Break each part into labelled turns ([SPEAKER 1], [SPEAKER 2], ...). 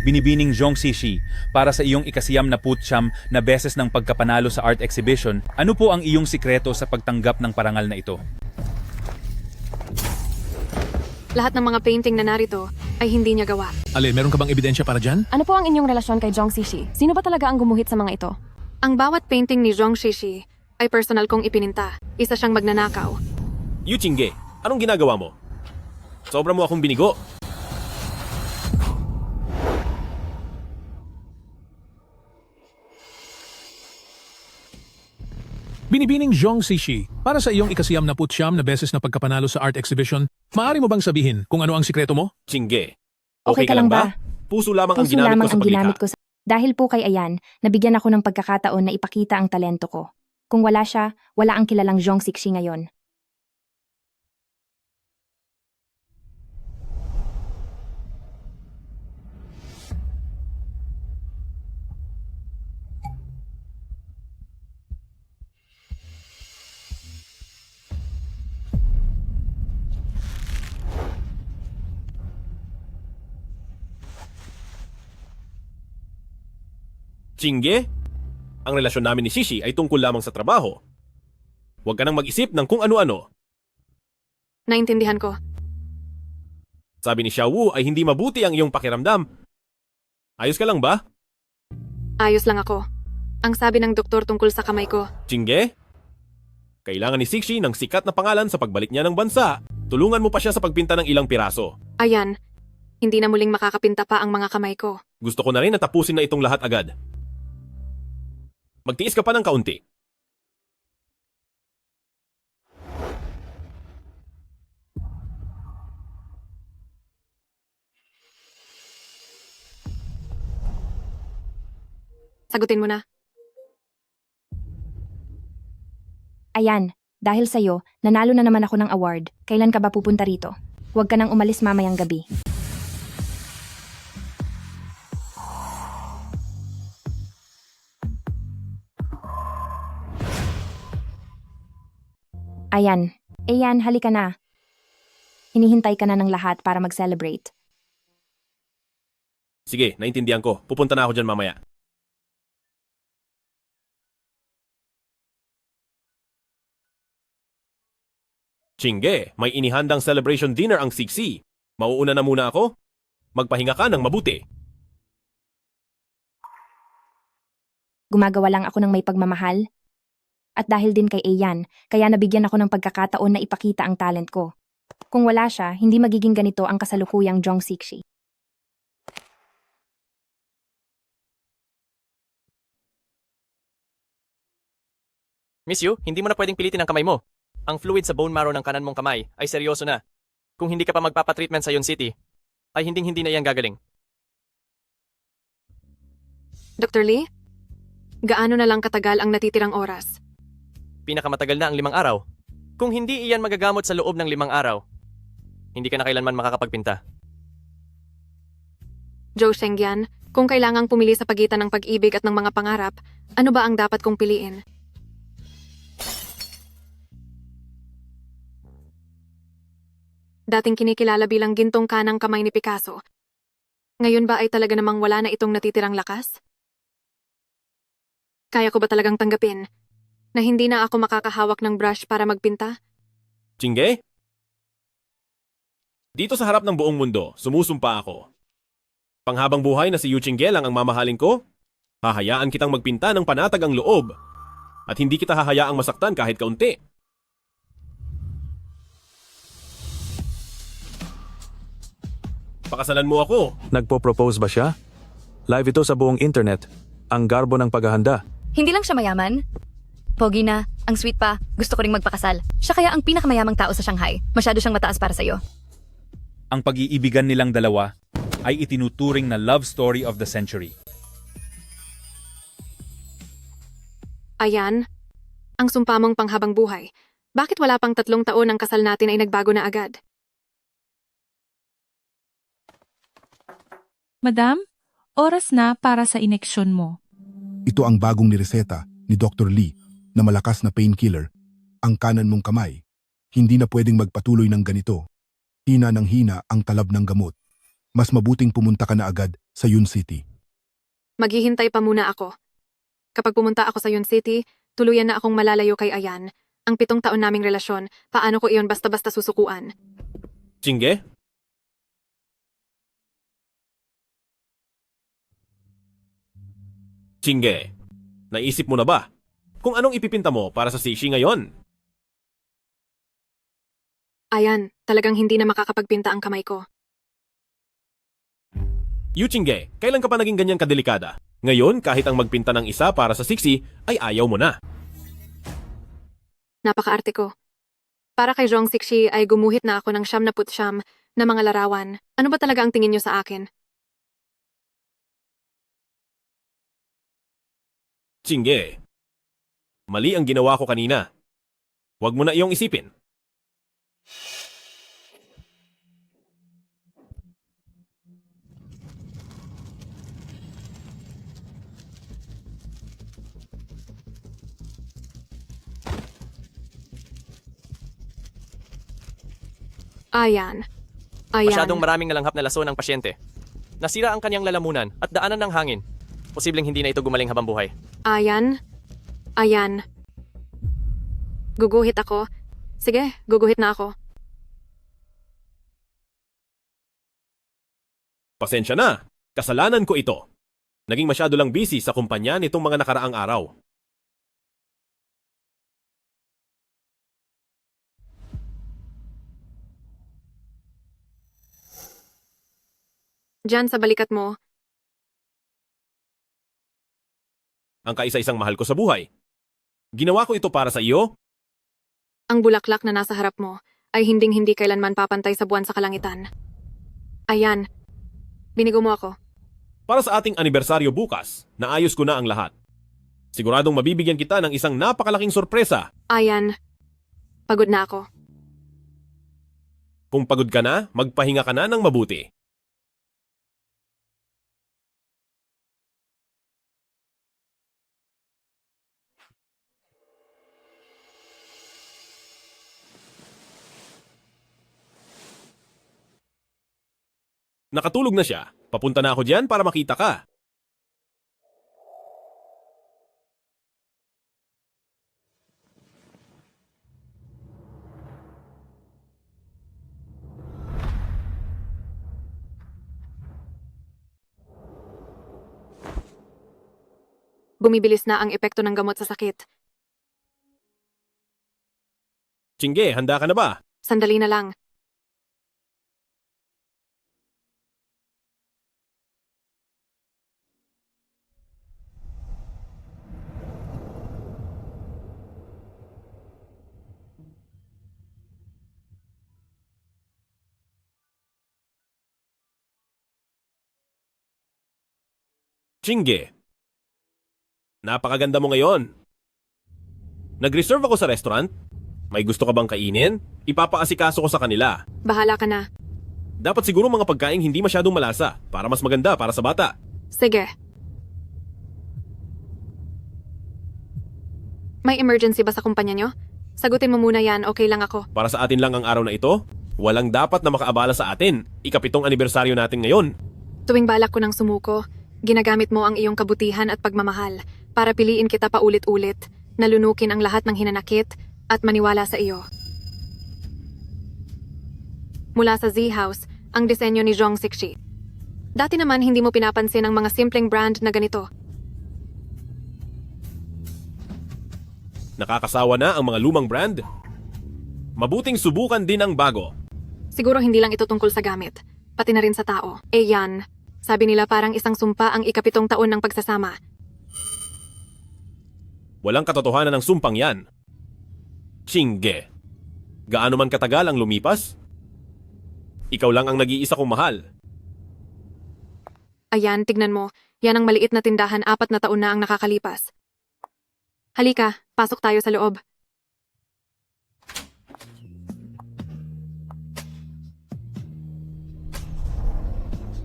[SPEAKER 1] Binibining Zhong Xixi, para sa iyong ikasiyam na putsyam na beses ng pagkapanalo sa art exhibition, ano po ang iyong sikreto sa pagtanggap ng parangal na ito?
[SPEAKER 2] Lahat ng mga painting na narito ay hindi niya gawa.
[SPEAKER 3] Ale, meron ka bang ebidensya para dyan?
[SPEAKER 4] Ano po ang inyong relasyon kay Zhong Xixi? Sino ba talaga ang gumuhit sa mga ito?
[SPEAKER 2] Ang bawat painting ni Zhong Xixi ay personal kong ipininta. Isa siyang magnanakaw.
[SPEAKER 5] Yu Qingge, anong ginagawa mo? Sobra mo akong binigo.
[SPEAKER 3] Binibining Zhong Xixi, para sa iyong ikasiyam na putsyam na beses na pagkapanalo sa art exhibition, maaari mo bang sabihin kung ano ang sikreto mo?
[SPEAKER 5] Qingge,
[SPEAKER 6] Okay ka lang ba?
[SPEAKER 5] Puso lamang ang
[SPEAKER 6] Puso
[SPEAKER 5] ginamit
[SPEAKER 6] lamang
[SPEAKER 5] ko sa
[SPEAKER 6] ang ginamit
[SPEAKER 5] paglikha.
[SPEAKER 6] ko dahil po kay Ayan, nabigyan ako ng pagkakataon na ipakita ang talento ko. Kung wala siya, wala ang kilalang Zhong Xixi ngayon.
[SPEAKER 5] Qingge, ang relasyon namin ni Xixi ay tungkol lamang sa trabaho. Huwag ka nang mag-isip ng kung ano-ano.
[SPEAKER 2] Naintindihan ko.
[SPEAKER 5] Sabi ni Xiao Wu ay hindi mabuti ang iyong pakiramdam. Ayos ka lang ba?
[SPEAKER 2] Ayos lang ako. Ang sabi ng doktor tungkol sa kamay ko.
[SPEAKER 5] Qingge, kailangan ni Xixi ng sikat na pangalan sa pagbalik niya ng bansa. Tulungan mo pa siya sa pagpinta ng ilang piraso.
[SPEAKER 2] Ayan, hindi na muling makakapinta pa ang mga kamay ko.
[SPEAKER 5] Gusto ko na rin na tapusin na itong lahat agad. Magtiis ka pa ng kaunti.
[SPEAKER 2] Sagutin mo na.
[SPEAKER 6] Ayan, dahil sa'yo, nanalo na naman ako ng award. Kailan ka ba pupunta rito? Huwag ka nang umalis mamayang gabi. Ayan, halika na. Hinihintay ka na ng lahat para mag-celebrate.
[SPEAKER 5] Sige, naintindihan ko. Pupunta na ako dyan mamaya. Qingge, may inihandang celebration dinner ang Xixi. Mauuna na muna ako. Magpahinga ka ng mabuti.
[SPEAKER 6] Gumagawa lang ako ng may pagmamahal. At dahil din kay Ayan, kaya nabigyan ako ng pagkakataon na ipakita ang talent ko. Kung wala siya, hindi magiging ganito ang kasalukuyang Zhong Xixi.
[SPEAKER 7] Miss Yu, hindi mo na pwedeng pilitin ang kamay mo. Ang fluid sa bone marrow ng kanan mong kamay ay seryoso na. Kung hindi ka pa magpapatreatment sa Yon City, ay hinding-hindi na yan gagaling.
[SPEAKER 2] Dr. Lee, gaano na lang katagal ang natitirang oras?
[SPEAKER 7] Pinakamatagal na ang 5 araw. Kung hindi iyan magagamot sa loob ng 5 araw, hindi ka na kailanman makakapagpinta.
[SPEAKER 2] Zhou Shengyan, kung kailangang pumili sa pagitan ng pag-ibig at ng mga pangarap, ano ba ang dapat kong piliin? Dating kinikilala bilang gintong kanang kamay ni Picasso. Ngayon ba ay talaga namang wala na itong natitirang lakas? Kaya ko ba talagang tanggapin na hindi na ako makakahawak ng brush para magpinta?
[SPEAKER 5] Qingge? Dito sa harap ng buong mundo, sumusumpa ako. Panghabang buhay na si Yu Qingge lang ang mamahalin ko, hahayaan kitang magpinta ng panatag ang loob. At hindi kita hahayaang masaktan kahit kaunti. Pakasalan mo ako.
[SPEAKER 8] Nagpo-propose ba siya? Live ito sa buong internet. Ang garbo ng paghahanda.
[SPEAKER 9] Hindi lang siya mayaman. Pogi na, ang sweet pa, gusto ko ring magpakasal. Siya kaya ang pinakamayamang tao sa Shanghai. Masyado siyang mataas para sa'yo.
[SPEAKER 1] Ang pag-iibigan nilang dalawa ay itinuturing na love story of the century.
[SPEAKER 2] Ayan, ang sumpa mong panghabang buhay. Bakit wala pang 3 taon ang kasal natin ay nagbago na agad?
[SPEAKER 10] Madam, oras na para sa ineksyon mo.
[SPEAKER 11] Ito ang bagong nireseta ni Dr. Lee na malakas na painkiller. Ang kanan mong kamay, hindi na pwedeng magpatuloy ng ganito. Hina ng hina ang talab ng gamot. Mas mabuting pumunta ka na agad sa Yun City.
[SPEAKER 2] Maghihintay pa muna ako. Kapag pumunta ako sa Yun City, tuluyan na akong malalayo kay Ayan. Ang 7 taon naming relasyon, paano ko iyon basta-basta susukuan?
[SPEAKER 5] Chingge? Chingge, naisip mo na ba kung anong ipipinta mo para sa Sishi ngayon?
[SPEAKER 2] Ayan, talagang hindi na makakapagpinta ang kamay ko.
[SPEAKER 5] Yu Chingge, kailan ka pa naging ganyan kadelikada? Ngayon, kahit ang magpinta ng isa para sa Sixi, ay ayaw mo na.
[SPEAKER 2] Napakaarte ko. Para kay Zhong Sixi ay gumuhit na ako ng 79 na mga larawan. Ano ba talaga ang tingin niyo sa akin?
[SPEAKER 5] Chingge, mali ang ginawa ko kanina. Huwag mo na iyong isipin.
[SPEAKER 2] Ayan. Ayan.
[SPEAKER 7] Masyadong maraming nalanghap na laso ng pasyente. Nasira ang kanyang lalamunan at daanan ng hangin. Posibleng hindi na ito gumaling habang buhay.
[SPEAKER 2] Ayan. Ayan. Guguhit ako. Sige, guguhit na ako.
[SPEAKER 5] Pasensya na, kasalanan ko ito. Naging masyado lang busy sa kumpanya nitong mga nakaraang araw.
[SPEAKER 2] Diyan sa balikat mo,
[SPEAKER 5] Ang kaisa-isang mahal ko sa buhay. Ginawa ko ito para sa iyo.
[SPEAKER 2] ang bulaklak na nasa harap mo ay hinding-hindi kailanman papantay sa buwan sa kalangitan. Ayan. Binigo mo ako.
[SPEAKER 5] Para sa ating anibersaryo bukas, naayos ko na ang lahat. Siguradong mabibigyan kita ng isang napakalaking sorpresa.
[SPEAKER 2] Ayan. Pagod na ako.
[SPEAKER 5] Kung pagod ka na, magpahinga ka na ng mabuti. Nakatulog na siya. Papunta na ako diyan para makita ka.
[SPEAKER 2] Bumibilis na ang epekto ng gamot sa sakit.
[SPEAKER 5] Chingge, handa ka na ba?
[SPEAKER 2] Sandali na lang.
[SPEAKER 5] Chingge, napakaganda mo ngayon. Nag-reserve ako sa restaurant. May gusto ka bang kainin? Ipapaasikaso ko sa kanila.
[SPEAKER 2] Bahala ka na.
[SPEAKER 5] Dapat siguro mga pagkain hindi masyadong malasa para mas maganda para sa bata.
[SPEAKER 2] Sige. May emergency ba sa kumpanya nyo? Sagutin mo muna yan, okay lang ako.
[SPEAKER 5] Para sa atin lang ang araw na ito, walang dapat na makaabala sa atin. Ika-7 anibersaryo natin ngayon.
[SPEAKER 2] Tuwing balak ko ng sumuko, ginagamit mo ang iyong kabutihan at pagmamahal para piliin kita paulit-ulit, nalunukin ang lahat ng hinanakit at maniwala sa iyo. Mula sa Z-House, ang disenyo ni Zhong Sixi. Dati naman hindi mo pinapansin ang mga simpleng brand na ganito.
[SPEAKER 5] Nakakasawa na ang mga lumang brand. Mabuting subukan din ang bago.
[SPEAKER 2] Siguro hindi lang ito tungkol sa gamit, pati na rin sa tao. Yan, sabi nila parang isang sumpa ang ika-7 taon ng pagsasama.
[SPEAKER 5] Walang katotohanan ng sumpang yan. Chingge, gaano man katagal ang lumipas? Ikaw lang ang nag-iisa kong mahal.
[SPEAKER 2] Ayan, tignan mo, yan ang maliit na tindahan 4 na taon na ang nakakalipas. Halika, pasok tayo sa loob.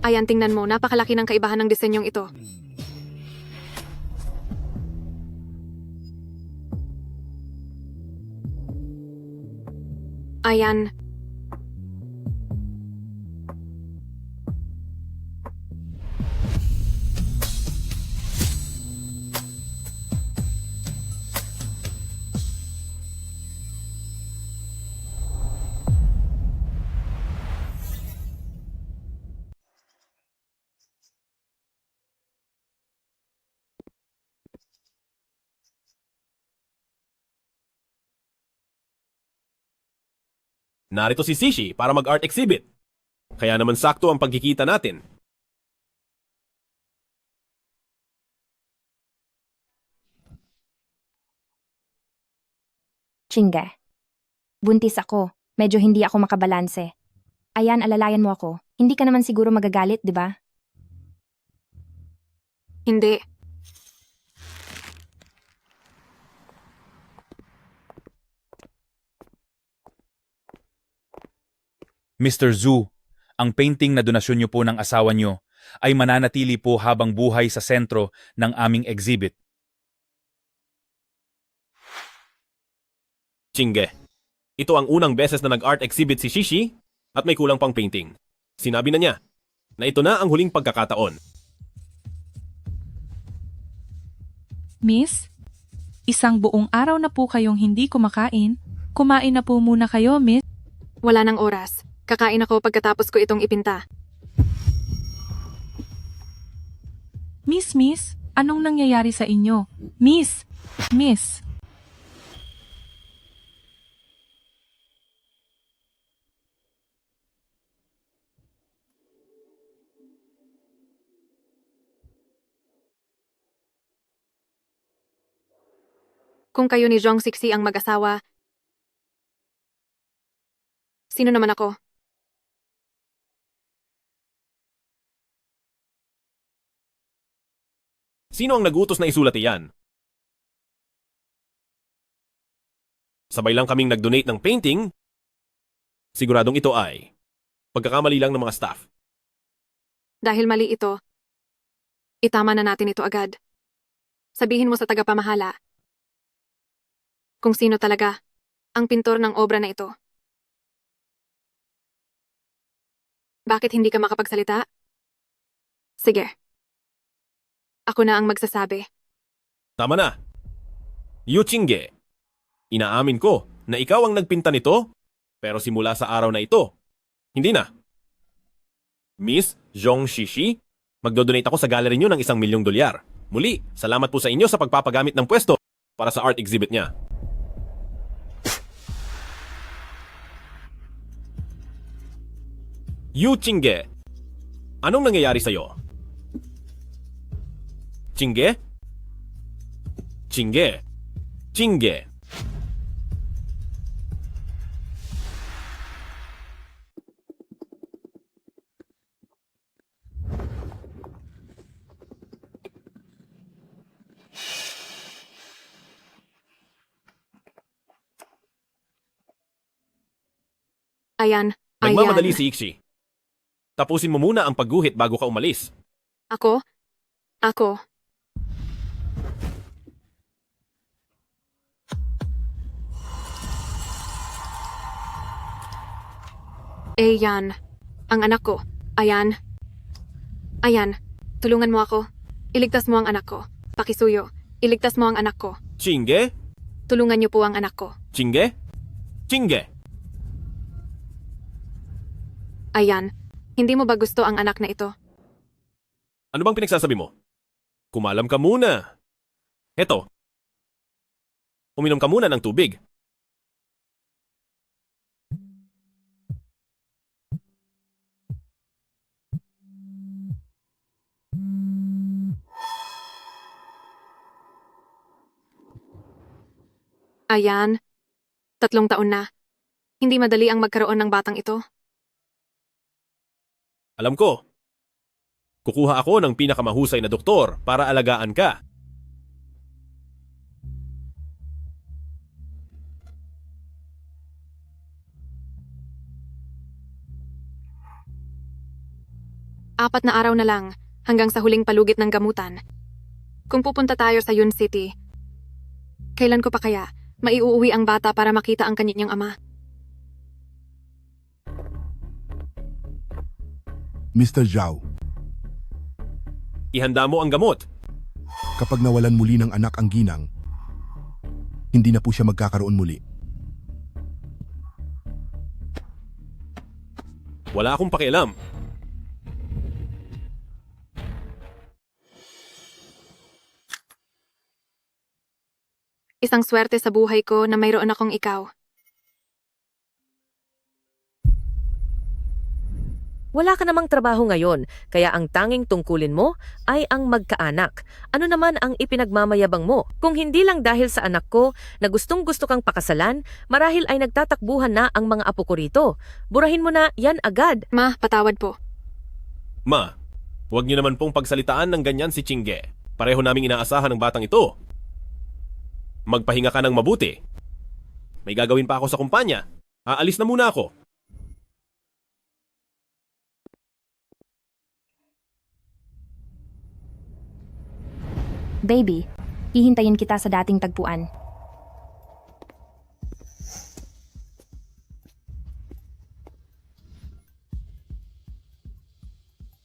[SPEAKER 2] Ayan, tingnan mo, napakalaki ng kaibahan ng disenyong ito. Ayan.
[SPEAKER 5] Narito si Sishi para mag-art exhibit. Kaya naman sakto ang pagkikita natin.
[SPEAKER 6] Chinga. Buntis ako. Medyo hindi ako makabalanse. Ayan, alalayan mo ako. Hindi ka naman siguro magagalit, di ba?
[SPEAKER 2] Hindi.
[SPEAKER 1] Mr. Zhu, ang painting na donasyon niyo po ng asawa niyo ay mananatili po habang buhay sa sentro ng aming exhibit.
[SPEAKER 5] Chinge. Ito ang unang beses na nag-art exhibit si Shishi at may kulang pang painting. Sinabi na niya na ito na ang huling pagkakataon.
[SPEAKER 10] Miss, isang buong araw na po kayong hindi kumakain. Kumain na po muna kayo, miss.
[SPEAKER 2] Wala nang oras. Kakain ako pagkatapos ko itong ipinta.
[SPEAKER 10] Miss, anong nangyayari sa inyo? Miss.
[SPEAKER 2] Kung kayo ni Zhong Sixi ang mag-asawa, sino naman ako?
[SPEAKER 5] Sino ang nagutos na isulat iyan? Sabay lang kaming nag-donate ng painting. Siguradong ito ay pagkakamali lang ng mga staff.
[SPEAKER 2] Dahil mali ito, itama na natin ito agad. Sabihin mo sa tagapamahala kung sino talaga ang pintor ng obra na ito. Bakit hindi ka makapagsalita? Sige. Ako na ang magsasabi.
[SPEAKER 5] Tama na. Yu Chinge, inaamin ko na ikaw ang nagpinta nito, pero simula sa araw na ito, hindi na. Miss Zhong Shishi, magdodonate ako sa gallery niyo ng $1,000,000. Muli, salamat po sa inyo sa pagpapagamit ng pwesto para sa art exhibit niya. Yu Chinge, anong nangyayari sa'yo? Chinge? Chinge.
[SPEAKER 2] Ayan.
[SPEAKER 5] Nagmamadali si Ixi. Tapusin mo muna ang pagguhit bago ka umalis.
[SPEAKER 2] Ako? Ayan. Ang anak ko. Ayan. Tulungan mo ako. Iligtas mo ang anak ko. Pakisuyo. Iligtas mo ang anak ko.
[SPEAKER 5] Chinge?
[SPEAKER 2] Tulungan niyo po ang anak ko.
[SPEAKER 5] Chinge?
[SPEAKER 2] Ayan. Hindi mo ba gusto ang anak na ito?
[SPEAKER 5] Ano bang pinagsasabi mo? Kumalam ka muna. Eto. Uminom ka muna ng tubig.
[SPEAKER 2] Ayan. 3 taon na. Hindi madali ang magkaroon ng batang ito.
[SPEAKER 5] Alam ko. Kukuha ako ng pinakamahusay na doktor para alagaan ka.
[SPEAKER 2] Apat na araw na lang hanggang sa huling palugit ng gamutan. Kung pupunta tayo sa Yun City, kailan ko pa kaya maiuuwi ang bata para makita ang kanyang ama?
[SPEAKER 11] Mr. Zhao,
[SPEAKER 5] Ihanda mo ang gamot.
[SPEAKER 11] kapag nawalan muli ng anak ang ginang, hindi na po siya magkakaroon muli.
[SPEAKER 5] Wala akong pakialam.
[SPEAKER 2] Isang swerte sa buhay ko na mayroon akong ikaw.
[SPEAKER 12] Wala ka namang trabaho ngayon, kaya ang tanging tungkulin mo ay ang magkaanak. Ano naman ang ipinagmamayabang mo? Kung hindi lang dahil sa anak ko na gustong-gusto kang pakasalan, marahil ay nagtatakbuhan na ang mga apo ko rito. Burahin mo na yan agad.
[SPEAKER 2] Ma, patawad po.
[SPEAKER 5] Ma, huwag niyo naman pong pagsalitaan ng ganyan si Chingge. Pareho naming inaasahan ng batang ito. Magpahinga ka ng mabuti. May gagawin pa ako sa kumpanya. Aalis na muna ako.
[SPEAKER 6] Baby, hihintayin kita sa dating tagpuan.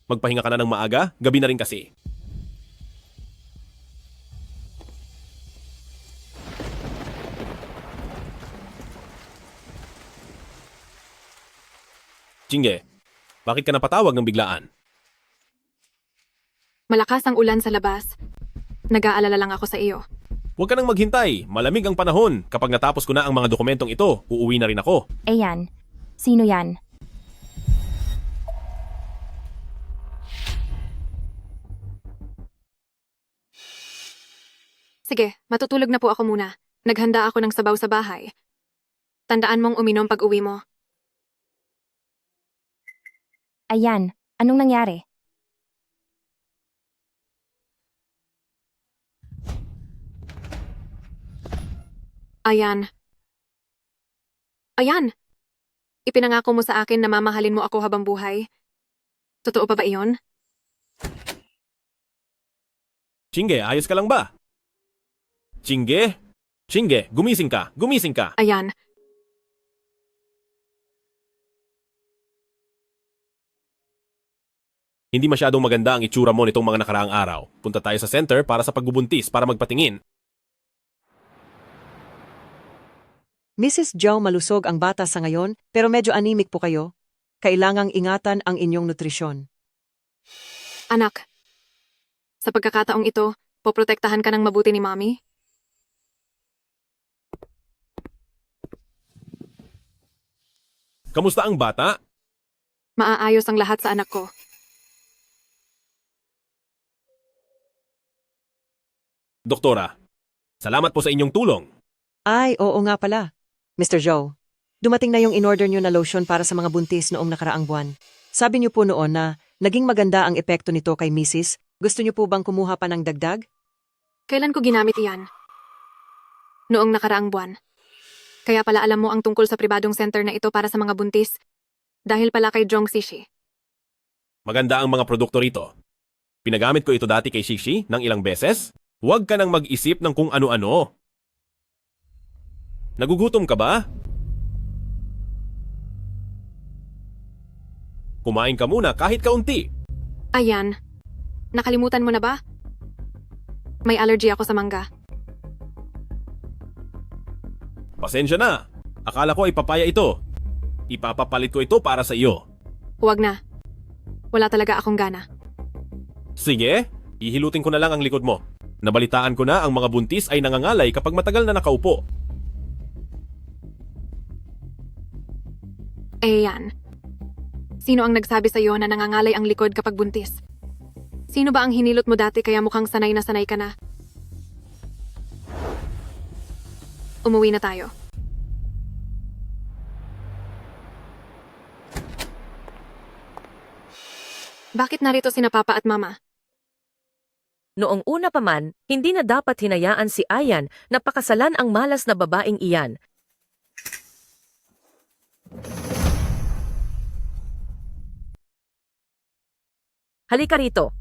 [SPEAKER 5] Magpahinga ka na ng maaga, gabi na rin kasi. Chingge, bakit ka napatawag ng biglaan?
[SPEAKER 2] Malakas ang ulan sa labas. Nag-aalala lang ako sa iyo.
[SPEAKER 5] Huwag ka nang maghintay, malamig ang panahon. Kapag natapos ko na ang mga dokumentong ito, uuwi na rin ako.
[SPEAKER 6] Ayan. Sino yan?
[SPEAKER 2] Sige, matutulog na po ako muna. Naghanda ako ng sabaw sa bahay. Tandaan mong uminom pag uwi mo.
[SPEAKER 6] Ayan. Anong nangyari?
[SPEAKER 2] Ayan. Ayan! Ipinangako mo sa akin na mamahalin mo ako habang buhay. Totoo pa ba iyon?
[SPEAKER 5] Chingge, ayos ka lang ba? Chingge? Chingge, gumising ka, gumising ka.
[SPEAKER 2] Ayan.
[SPEAKER 5] Hindi masyadong maganda ang itsura mo nitong mga nakaraang araw. Punta tayo sa center para sa pagbubuntis para magpatingin.
[SPEAKER 13] Mrs. Zhao, malusog ang bata sa ngayon, pero medyo anemic po kayo. Kailangang ingatan ang inyong nutrisyon.
[SPEAKER 2] Anak, sa pagkakataong ito, poprotektahan ka ng mabuti ni Mommy?
[SPEAKER 5] Kamusta ang bata?
[SPEAKER 2] Maaayos ang lahat sa anak ko.
[SPEAKER 5] Doktora, salamat po sa inyong tulong.
[SPEAKER 13] Ay, oo nga pala. Mr. Zhao, dumating na yung in-order nyo na lotion para sa mga buntis noong nakaraang buwan. Sabi niyo po noon na naging maganda ang epekto nito kay Mrs. Gusto niyo po bang kumuha pa ng dagdag?
[SPEAKER 2] Kailan ko ginamit iyan? Noong nakaraang buwan. Kaya pala alam mo ang tungkol sa pribadong center na ito para sa mga buntis. Dahil pala kay Zhong Xixi.
[SPEAKER 5] Maganda ang mga produkto rito. Pinagamit ko ito dati kay Shishi ng ilang beses. Huwag ka nang mag-isip ng kung ano-ano. Nagugutom ka ba? Kumain ka muna kahit kaunti.
[SPEAKER 2] Ayan. Nakalimutan mo na ba? May allergy ako sa mangga.
[SPEAKER 5] Pasensya na. Akala ko ay papaya ito. Ipapapalit ko ito para sa iyo.
[SPEAKER 2] Huwag na. Wala talaga akong gana.
[SPEAKER 5] Sige, ihilutin ko na lang ang likod mo. Nabalitaan ko na ang mga buntis ay nangangalay kapag matagal na nakaupo.
[SPEAKER 2] Ayan. Sino ang nagsabi sa iyo na nangangalay ang likod kapag buntis? Sino ba ang hinilot mo dati kaya mukhang sanay na sanay ka na? Umuwi na tayo. Bakit narito sina Papa at Mama?
[SPEAKER 12] Noong una pa man, hindi na dapat hinayaan si Ayan na pakasalan ang malas na babaeng iyan. Halika rito.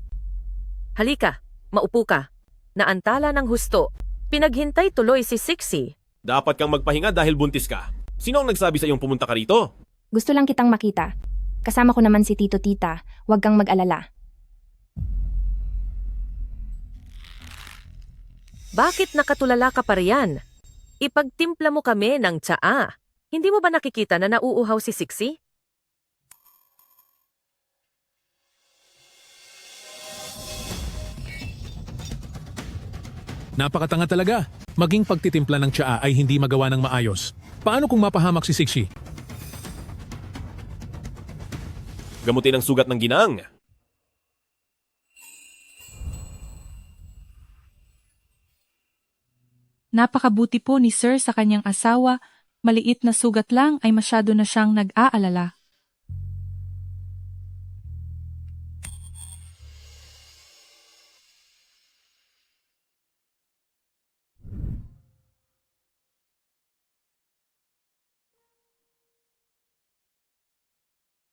[SPEAKER 12] Halika, maupo ka. Naantala ng husto. Pinaghintay tuloy si Sixie.
[SPEAKER 5] Dapat kang magpahinga dahil buntis ka. Sino ang nagsabi sa iyong pumunta ka rito?
[SPEAKER 6] Gusto lang kitang makita. Kasama ko naman si Tito Tita. Huwag kang mag-alala.
[SPEAKER 12] Bakit nakatulala ka pa riyan? Ipagtimpla mo kami ng tsaa. Hindi mo ba nakikita na nauuhaw si Sixie?
[SPEAKER 3] Napakatanga talaga. Maging pagtitimpla ng tsaa ay hindi magawa ng maayos. Paano kung mapahamak si Sixi?
[SPEAKER 5] Gamutin ang sugat ng ginang.
[SPEAKER 10] Napakabuti po ni Sir sa kanyang asawa, maliit na sugat lang ay masyado na siyang nag-aalala.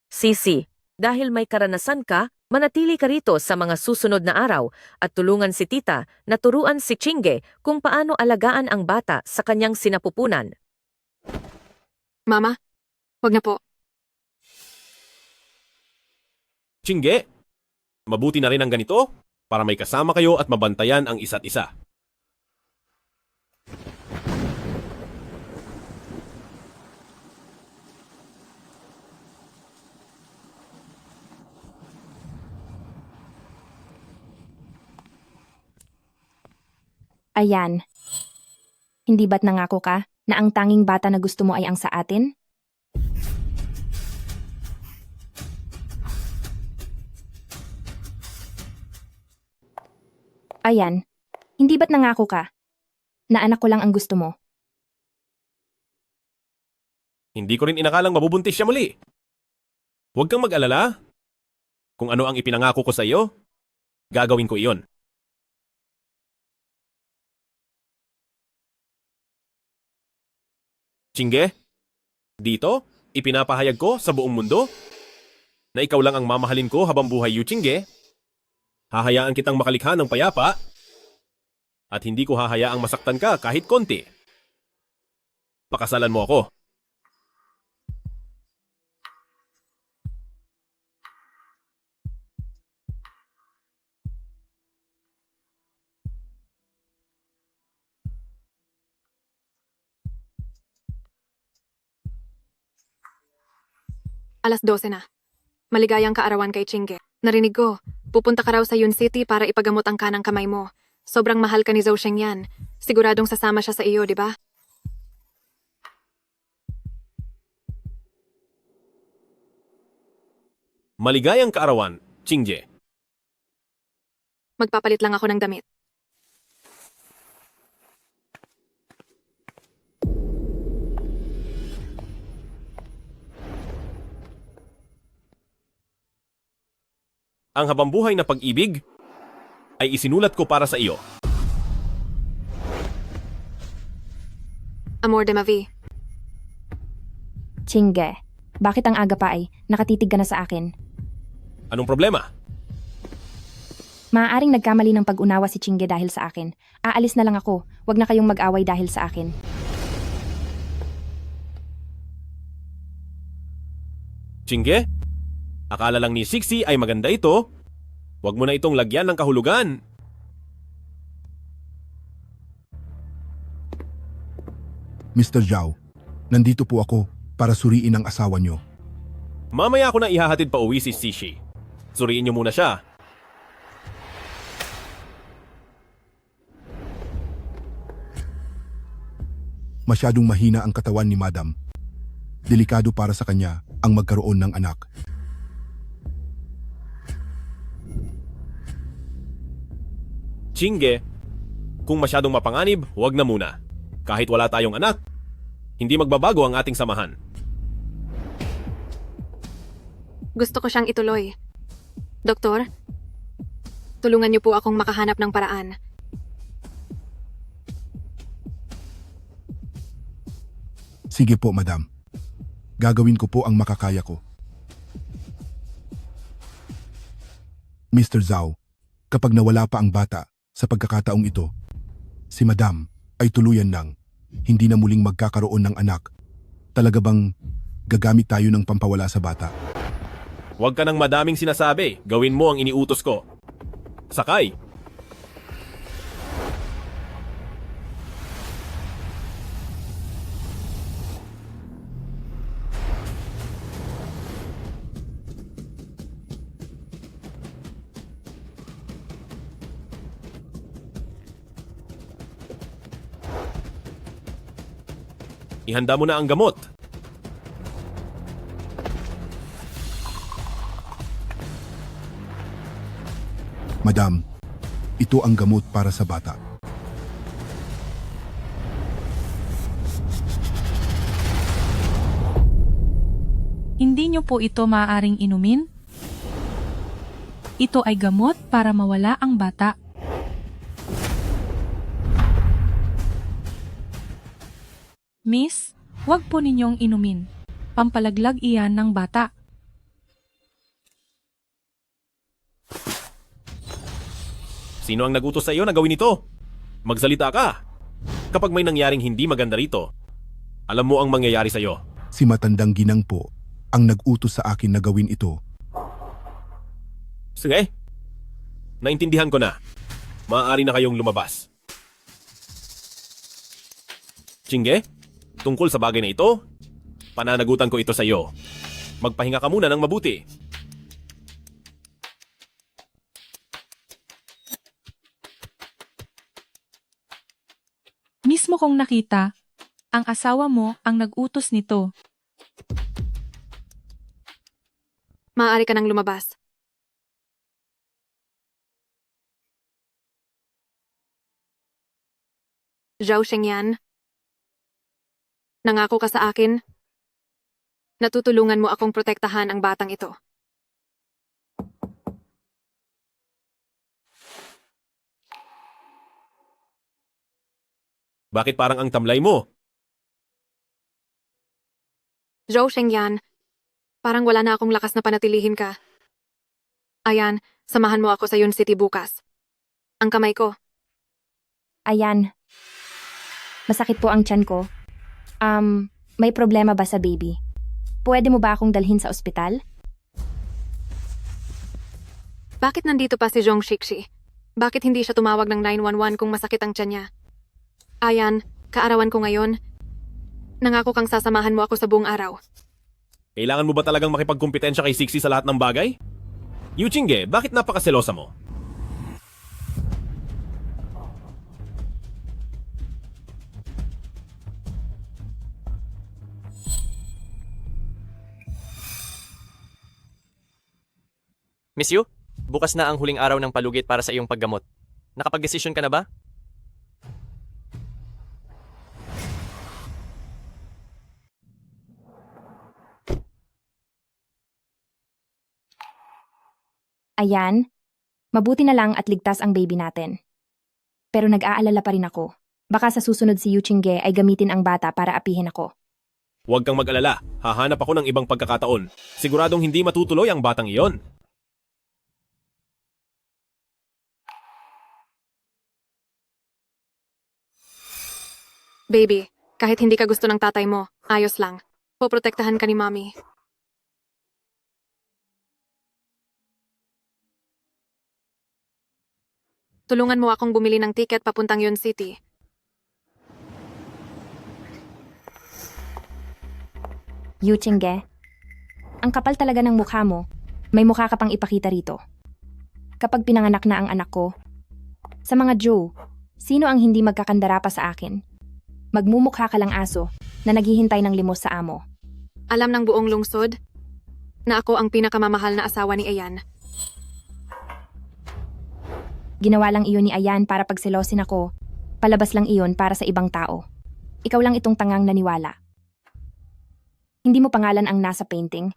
[SPEAKER 12] Sisi, dahil may karanasan ka, manatili ka rito sa mga susunod na araw at tulungan si tita na turuan si Chinge kung paano alagaan ang bata sa kanyang sinapupunan.
[SPEAKER 2] Mama, wag na po.
[SPEAKER 5] Chinge, mabuti na rin ang ganito para may kasama kayo at mabantayan ang isa't isa.
[SPEAKER 6] Ayan. Hindi ba't nangako ka na ang tanging bata na gusto mo ay ang sa atin? Ayan. Hindi ba't nangako ka na anak ko lang ang gusto mo?
[SPEAKER 5] Hindi ko rin inakalang mabubuntis siya muli. Huwag kang mag-alala. Kung ano ang ipinangako ko sa iyo, gagawin ko iyon. Chinge, dito, ipinapahayag ko sa buong mundo na ikaw lang ang mamahalin ko habang buhay, Yu Chinge. Hahayaan kitang makalikha ng payapa at hindi ko hahayaang masaktan ka kahit konti. Pakasalan mo ako.
[SPEAKER 2] Alas 12 na. Maligayang kaarawan kay Chinge. Narinig ko, pupunta ka raw sa Yun City para ipagamot ang kanang kamay mo. Sobrang mahal ka ni Zhou Sheng yan. Siguradong sasama siya sa iyo, di ba?
[SPEAKER 5] Maligayang kaarawan, Chinge.
[SPEAKER 2] Magpapalit lang ako ng damit.
[SPEAKER 5] Ang habambuhay na pag-ibig ay isinulat ko para sa iyo.
[SPEAKER 2] Amor de ma vie.
[SPEAKER 6] Chinge, bakit ang aga pa ay nakatitig ka na sa akin?
[SPEAKER 5] Anong problema?
[SPEAKER 6] Maaaring nagkamali ng pag-unawa si Chinge dahil sa akin. Aalis na lang ako. Huwag na kayong mag-away dahil sa akin.
[SPEAKER 5] Chinge? Akala lang ni Sixi ay maganda ito. Huwag mo na itong lagyan ng kahulugan.
[SPEAKER 11] Mr. Zhao, nandito po ako para suriin ang asawa niyo.
[SPEAKER 5] Mamaya ko na ihahatid pa uwi si Sishi. Suriin niyo muna siya.
[SPEAKER 11] Masyadong mahina ang katawan ni Madam. Delikado para sa kanya ang magkaroon ng anak.
[SPEAKER 5] Chinge, kung masyadong mapanganib, huwag na muna. Kahit wala tayong anak, hindi magbabago ang ating samahan.
[SPEAKER 2] Gusto ko siyang ituloy. Doktor, tulungan niyo po akong makahanap ng paraan.
[SPEAKER 11] Sige po, Madam. Gagawin ko po ang makakaya ko. Mr. Zhao, kapag nawala pa ang bata sa pagkakataong ito, si Madam ay tuluyan ng hindi na muling magkakaroon ng anak. Talaga bang gagamit tayo ng pampawala sa bata?
[SPEAKER 5] Huwag ka ng madaming sinasabi. Gawin mo ang iniutos ko. Sakay! Ihanda mo na ang gamot.
[SPEAKER 11] Madam, ito ang gamot para sa bata.
[SPEAKER 10] Hindi niyo po ito maaaring inumin? Ito ay gamot para mawala ang bata. Miss, huwag po ninyong inumin. Pampalaglag iyan ng bata.
[SPEAKER 5] Sino ang nagutos sa iyo na gawin ito? Magsalita ka! Kapag may nangyaring hindi maganda rito, alam mo ang mangyayari sa iyo.
[SPEAKER 11] Si matandang ginang po ang nag-utos sa akin na gawin ito.
[SPEAKER 5] Sige, naintindihan ko na. Maaari na kayong lumabas. Chingge, tungkol sa bagay na ito, pananagutan ko ito sa iyo. Magpahinga ka muna ng mabuti.
[SPEAKER 10] Mismo kong nakita, ang asawa mo ang nag-utos nito.
[SPEAKER 2] Maaari ka nang lumabas. Zhao Shengyan, nangako ka sa akin. Natutulungan mo akong protektahan ang batang ito.
[SPEAKER 5] Bakit parang ang tamlay mo?
[SPEAKER 2] Zhao Shengyan, parang wala na akong lakas na panatilihin ka. Ayan, samahan mo ako sa Yun City bukas. Ang kamay ko.
[SPEAKER 6] Ayan. Masakit po ang tiyan ko. May problema ba sa baby? Pwede mo ba akong dalhin sa ospital?
[SPEAKER 2] Bakit nandito pa si Zhong Shixi? Bakit hindi siya tumawag ng 911 kung masakit ang tiyan niya? Ayan, kaarawan ko ngayon. Nangako kang sasamahan mo ako sa buong araw.
[SPEAKER 5] Kailangan mo ba talagang makipagkumpetensya kay Sixi sa lahat ng bagay? Yu Chingge, bakit napakaselosa mo?
[SPEAKER 7] Miss Yu, bukas na ang huling araw ng palugit para sa iyong paggamot. Nakapag-desisyon ka na ba?
[SPEAKER 6] Ayan. Mabuti na lang at ligtas ang baby natin. Pero nag-aalala pa rin ako. Baka sa susunod si Yu Chingge ay gamitin ang bata para apihin ako.
[SPEAKER 5] Huwag kang mag-alala, hahanap ako ng ibang pagkakataon. Siguradong hindi matutuloy ang batang iyon.
[SPEAKER 2] Baby, kahit hindi ka gusto ng tatay mo, ayos lang. Poprotektahan ka ni Mommy. Tulungan mo akong bumili ng tiket papuntang Yun City.
[SPEAKER 6] Yu Chingge, ang kapal talaga ng mukha mo. May mukha ka pang ipakita rito. Kapag pinanganak na ang anak ko, sa mga Joe, sino ang hindi magkakandara pa sa akin? Magmumukha ka lang aso na naghihintay ng limos sa amo.
[SPEAKER 2] Alam ng buong lungsod na ako ang pinakamamahal na asawa ni Ayan.
[SPEAKER 6] Ginawa lang iyon ni Ayan para pagselosin ako. Palabas lang iyon para sa ibang tao. Ikaw lang itong tangang naniwala. Hindi mo pangalan ang nasa painting.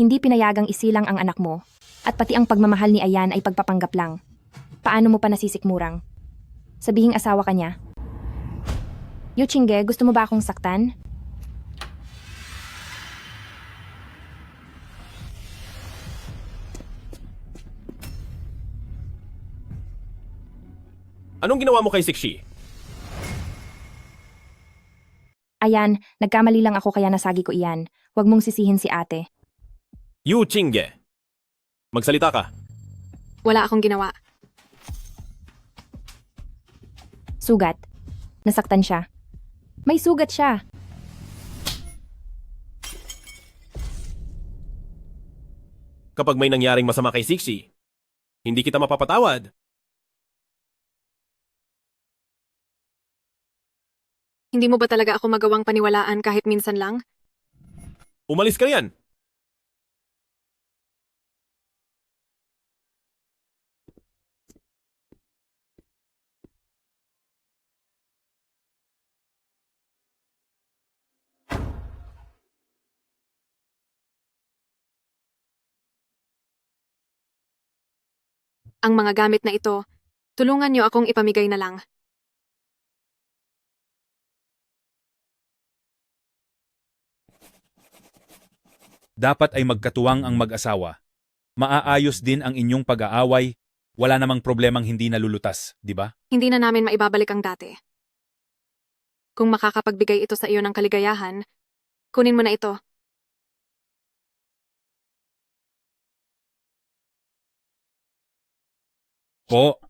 [SPEAKER 6] Hindi pinayagang isilang ang anak mo. At pati ang pagmamahal ni Ayan ay pagpapanggap lang. Paano mo pa nasisikmurang? Sabihing asawa ka niya. Yu Chingge, gusto mo ba akong saktan?
[SPEAKER 5] Anong ginawa mo kay Sixi?
[SPEAKER 6] Ayan, nagkamali lang ako kaya nasagi ko iyan. Huwag mong sisihin si ate.
[SPEAKER 5] Yu Chingge, magsalita ka.
[SPEAKER 2] Wala akong ginawa.
[SPEAKER 6] Sugat. Nasaktan siya. May sugat siya.
[SPEAKER 5] Kapag may nangyaring masama kay Sixi, hindi kita mapapatawad.
[SPEAKER 2] Hindi mo ba talaga ako magawang paniwalaan kahit minsan lang?
[SPEAKER 5] Umalis ka riyan.
[SPEAKER 2] Ang mga gamit na ito, tulungan niyo akong ipamigay na lang.
[SPEAKER 1] Dapat ay magkatuwang ang mag-asawa. Maaayos din ang inyong pag-aaway, wala namang problemang hindi nalulutas, di ba?
[SPEAKER 2] Hindi na namin maibabalik ang dati. Kung makakapagbigay ito sa iyo ng kaligayahan, kunin mo na ito.
[SPEAKER 1] Po,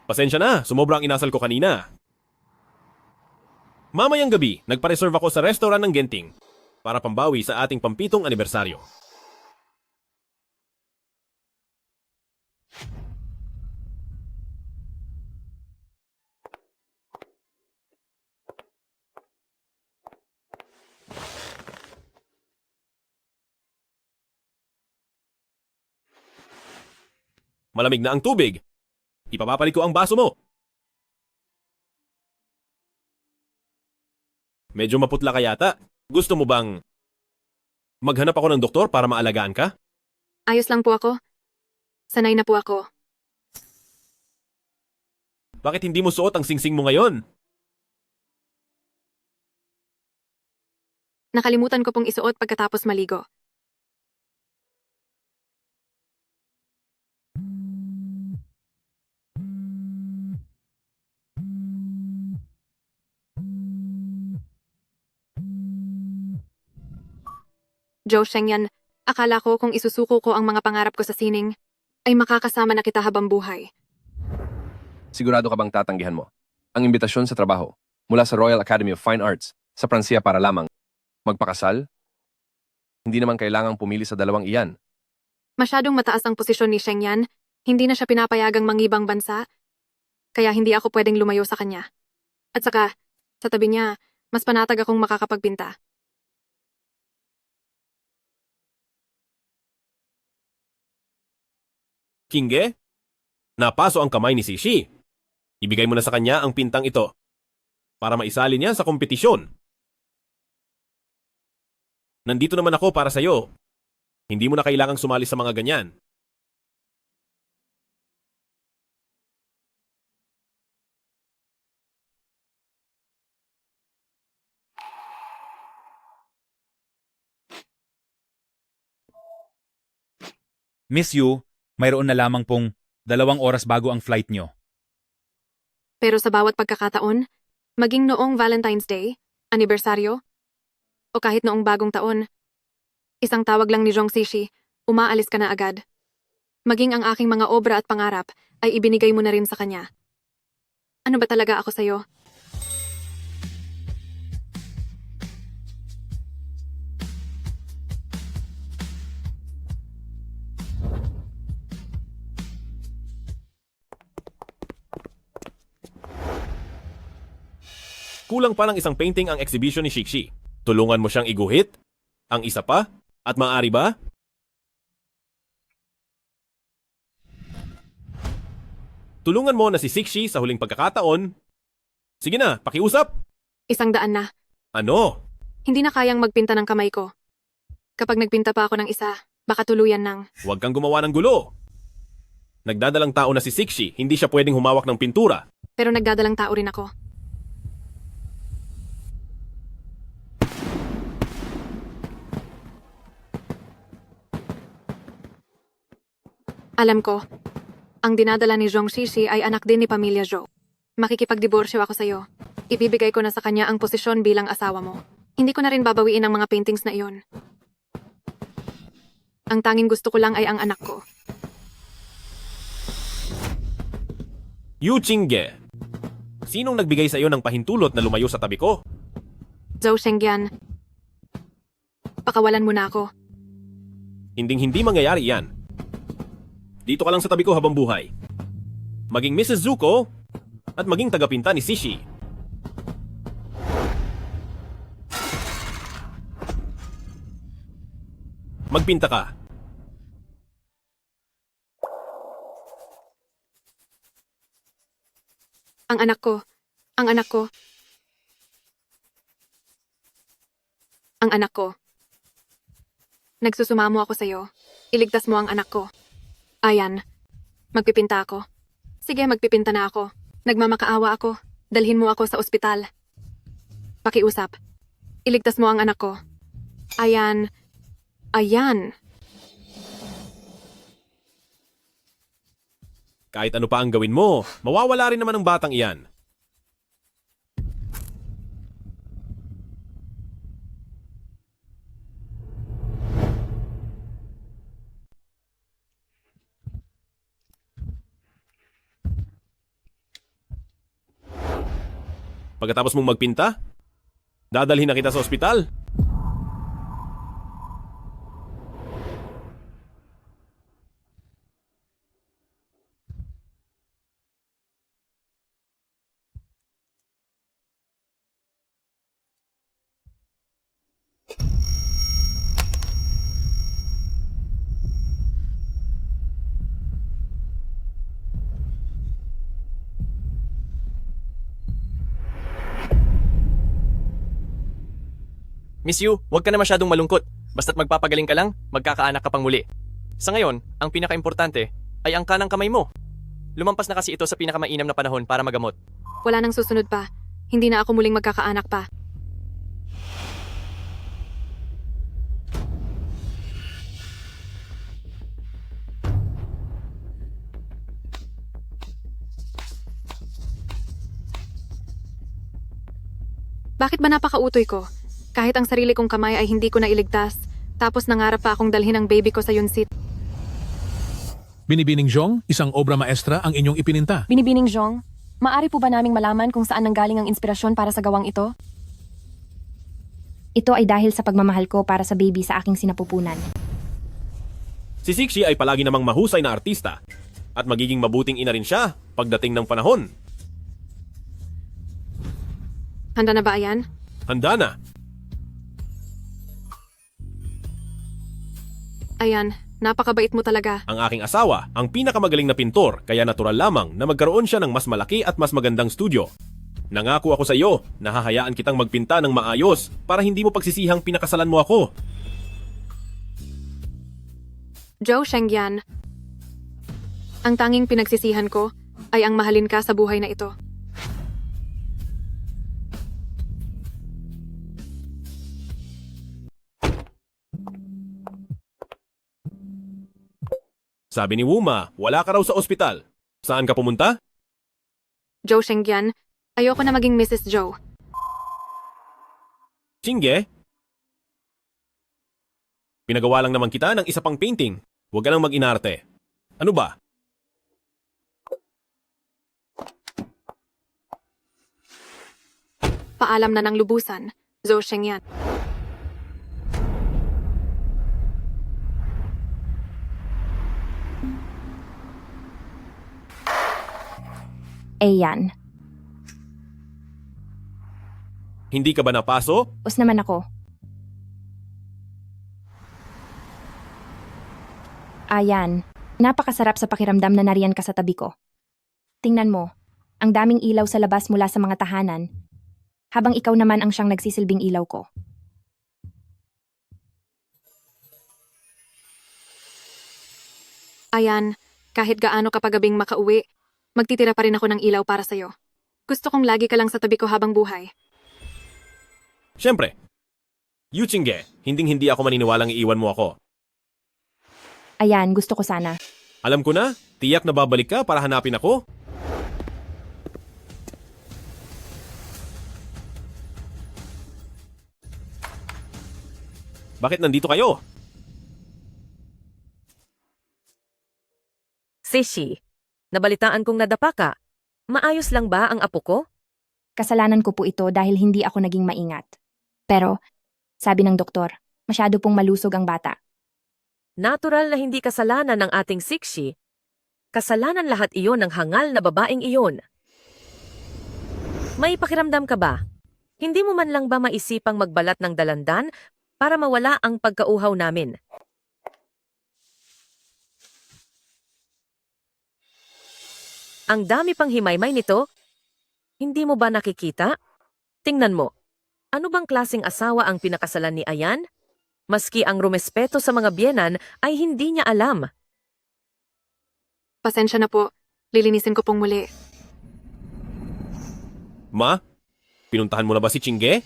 [SPEAKER 5] Pasensya na, sumobra ang inasal ko kanina. Mamayang gabi, nagpa-reserve ako sa restaurant ng Genting para pambawi sa ating pampitong anibersaryo. Malamig na ang tubig. Ipapapalik ko ang baso mo. Medyo maputla ka yata. Gusto mo bang maghanap ako ng doktor para maalagaan ka?
[SPEAKER 2] Ayos lang po ako. Sanay na po ako.
[SPEAKER 5] Bakit hindi mo suot ang singsing mo ngayon?
[SPEAKER 2] Nakalimutan ko pong isuot pagkatapos maligo. Joe Shengyan, akala ko kung isusuko ko ang mga pangarap ko sa sining, ay makakasama na kita habang buhay.
[SPEAKER 14] Sigurado ka bang tatanggihan mo ang imbitasyon sa trabaho mula sa Royal Academy of Fine Arts sa Pransiya para lamang magpakasal? Hindi naman kailangang pumili sa dalawang iyan.
[SPEAKER 2] Masyadong mataas ang posisyon ni Shengyan, hindi na siya pinapayagang mangibang bansa, kaya hindi ako pwedeng lumayo sa kanya. At saka, sa tabi niya, mas panatag akong makakapagpinta.
[SPEAKER 5] Kinge? Napaso ang kamay ni Sishi. Ibigay mo na sa kanya ang pintang ito para maisali niya sa kompetisyon. Nandito naman ako para sa'yo. Hindi mo na kailangang sumali sa mga ganyan.
[SPEAKER 1] Miss Yu, mayroon na lamang pong 2 oras bago ang flight nyo.
[SPEAKER 2] Pero sa bawat pagkakataon, maging noong Valentine's Day, anibersaryo, o kahit noong bagong taon, isang tawag lang ni Zhong Zishi, umaalis ka na agad. Maging ang aking mga obra at pangarap ay ibinigay mo na rin sa kanya. Ano ba talaga ako sa'yo?
[SPEAKER 5] Kulang pa ng isang painting ang exhibition ni Shikshi. Tulungan mo siyang iguhit? Ang isa pa? At maaari ba? Tulungan mo na si Shikshi sa huling pagkakataon. Sige na, pakiusap.
[SPEAKER 2] 100 na.
[SPEAKER 5] Ano?
[SPEAKER 2] Hindi na kayang magpinta ng kamay ko. Kapag nagpinta pa ako ng isa, baka tuluyan ng...
[SPEAKER 5] Huwag kang gumawa ng gulo. Nagdadalang tao na si Shikshi, hindi siya pwedeng humawak ng pintura.
[SPEAKER 2] Pero nagdadalang tao rin ako. Alam ko, ang dinadala ni Zhong Zishi ay anak din ni Pamilya Zhou. Makikipagdiborsyo ako sa'yo. Ibibigay ko na sa kanya ang posisyon bilang asawa mo. Hindi ko na rin babawiin ang mga paintings na iyon. Ang tanging gusto ko lang ay ang anak ko.
[SPEAKER 5] Yu Qingge, sinong nagbigay sa iyo ng pahintulot na lumayo sa tabi ko?
[SPEAKER 2] Zhou Shengyan, pakawalan mo na ako.
[SPEAKER 5] Hinding-hindi mangyayari yan. Dito ka lang sa tabi ko habang buhay. Maging Mrs. Zuko at maging tagapinta ni Sishi. Magpinta ka.
[SPEAKER 2] Ang anak ko. Ang anak ko. Ang anak ko. Nagsusumamo ako sa'yo. Iligtas mo ang anak ko. Ayan. Magpipinta ako. Sige, magpipinta na ako. Nagmamakaawa ako. Dalhin mo ako sa ospital. Pakiusap. Iligtas mo ang anak ko. Ayan. Ayan.
[SPEAKER 5] Kahit ano pa ang gawin mo, mawawala rin naman ang batang iyan. Pagkatapos mong magpinta, dadalhin na kita sa ospital.
[SPEAKER 7] Miss Yu, huwag ka na masyadong malungkot. Basta't magpapagaling ka lang, magkakaanak ka pang muli. Sa ngayon, ang pinaka-importante ay ang kanang kamay mo. Lumampas na kasi ito sa pinakamainam na panahon para magamot.
[SPEAKER 2] Wala nang susunod pa. Hindi na ako muling magkakaanak pa. Bakit ba napakautoy ko? Kahit ang sarili kong kamay ay hindi ko na iligtas, tapos nangarap pa akong dalhin ang baby ko sa Yunsit.
[SPEAKER 3] Binibining Zhong, isang obra maestra ang inyong ipininta.
[SPEAKER 4] Binibining Zhong, maari po ba naming malaman kung saan nanggaling ang inspirasyon para sa gawang ito?
[SPEAKER 6] Ito ay dahil sa pagmamahal ko para sa baby sa aking sinapupunan.
[SPEAKER 5] Si Sixi ay palagi namang mahusay na artista at magiging mabuting ina rin siya pagdating ng panahon.
[SPEAKER 2] Handa na ba, Ayan?
[SPEAKER 5] Handa na.
[SPEAKER 2] Ayan, napakabait mo talaga.
[SPEAKER 5] Ang aking asawa, ang pinakamagaling na pintor, kaya natural lamang na magkaroon siya ng mas malaki at mas magandang studio. Nangako ako sa iyo na hahayaan kitang magpinta ng maayos para hindi mo pagsisihang pinakasalan mo ako.
[SPEAKER 2] Zhou Shengyan, ang tanging pinagsisihan ko ay ang mahalin ka sa buhay na ito.
[SPEAKER 5] Sabi ni Wuma, wala ka raw sa ospital. Saan ka pumunta?
[SPEAKER 2] Zhou Shengyan, ayoko na maging Mrs. Zhou.
[SPEAKER 5] Chinge? Pinagawa lang naman kita ng isa pang painting. Huwag ka nang mag-inarte. Ano ba?
[SPEAKER 2] Paalam na ng lubusan, Zhou Shengyan.
[SPEAKER 6] Ayan.
[SPEAKER 5] Hindi ka ba napaso?
[SPEAKER 6] Us naman ako. Ayan. Napakasarap sa pakiramdam na nariyan ka sa tabi ko. Tingnan mo. Ang daming ilaw sa labas mula sa mga tahanan. Habang ikaw naman ang siyang nagsisilbing ilaw ko.
[SPEAKER 2] Ayan, kahit gaano ka pagabing makauwi, magtitira pa rin ako ng ilaw para sa'yo. Gusto kong lagi ka lang sa tabi ko habang buhay.
[SPEAKER 5] Siyempre. Yu Chinge, hinding-hindi ako maniniwalang iiwan mo ako.
[SPEAKER 6] Ayan, gusto ko sana.
[SPEAKER 5] Alam ko na, tiyak na babalik ka para hanapin ako. Bakit nandito kayo?
[SPEAKER 12] Sishi, nabalitaan kong nadapa ka. Maayos lang ba ang apo ko?
[SPEAKER 6] Kasalanan ko po ito dahil hindi ako naging maingat. Pero, sabi ng doktor, masyado pong malusog ang bata.
[SPEAKER 12] Natural na hindi kasalanan ng ating Sixi. Kasalanan lahat iyon ng hangal na babaeng iyon. May pakiramdam ka ba? Hindi mo man lang ba maisipang magbalat ng dalandan para mawala ang pagkauhaw namin? Ang dami pang himaymay nito. Hindi mo ba nakikita? Tingnan mo. Ano bang klaseng asawa ang pinakasalan ni Ayan? Maski ang rumespeto sa mga biyenan ay hindi niya alam.
[SPEAKER 2] Pasensya na po. Lilinisin ko pong muli.
[SPEAKER 5] Ma, pinuntahan mo na ba si Chingge?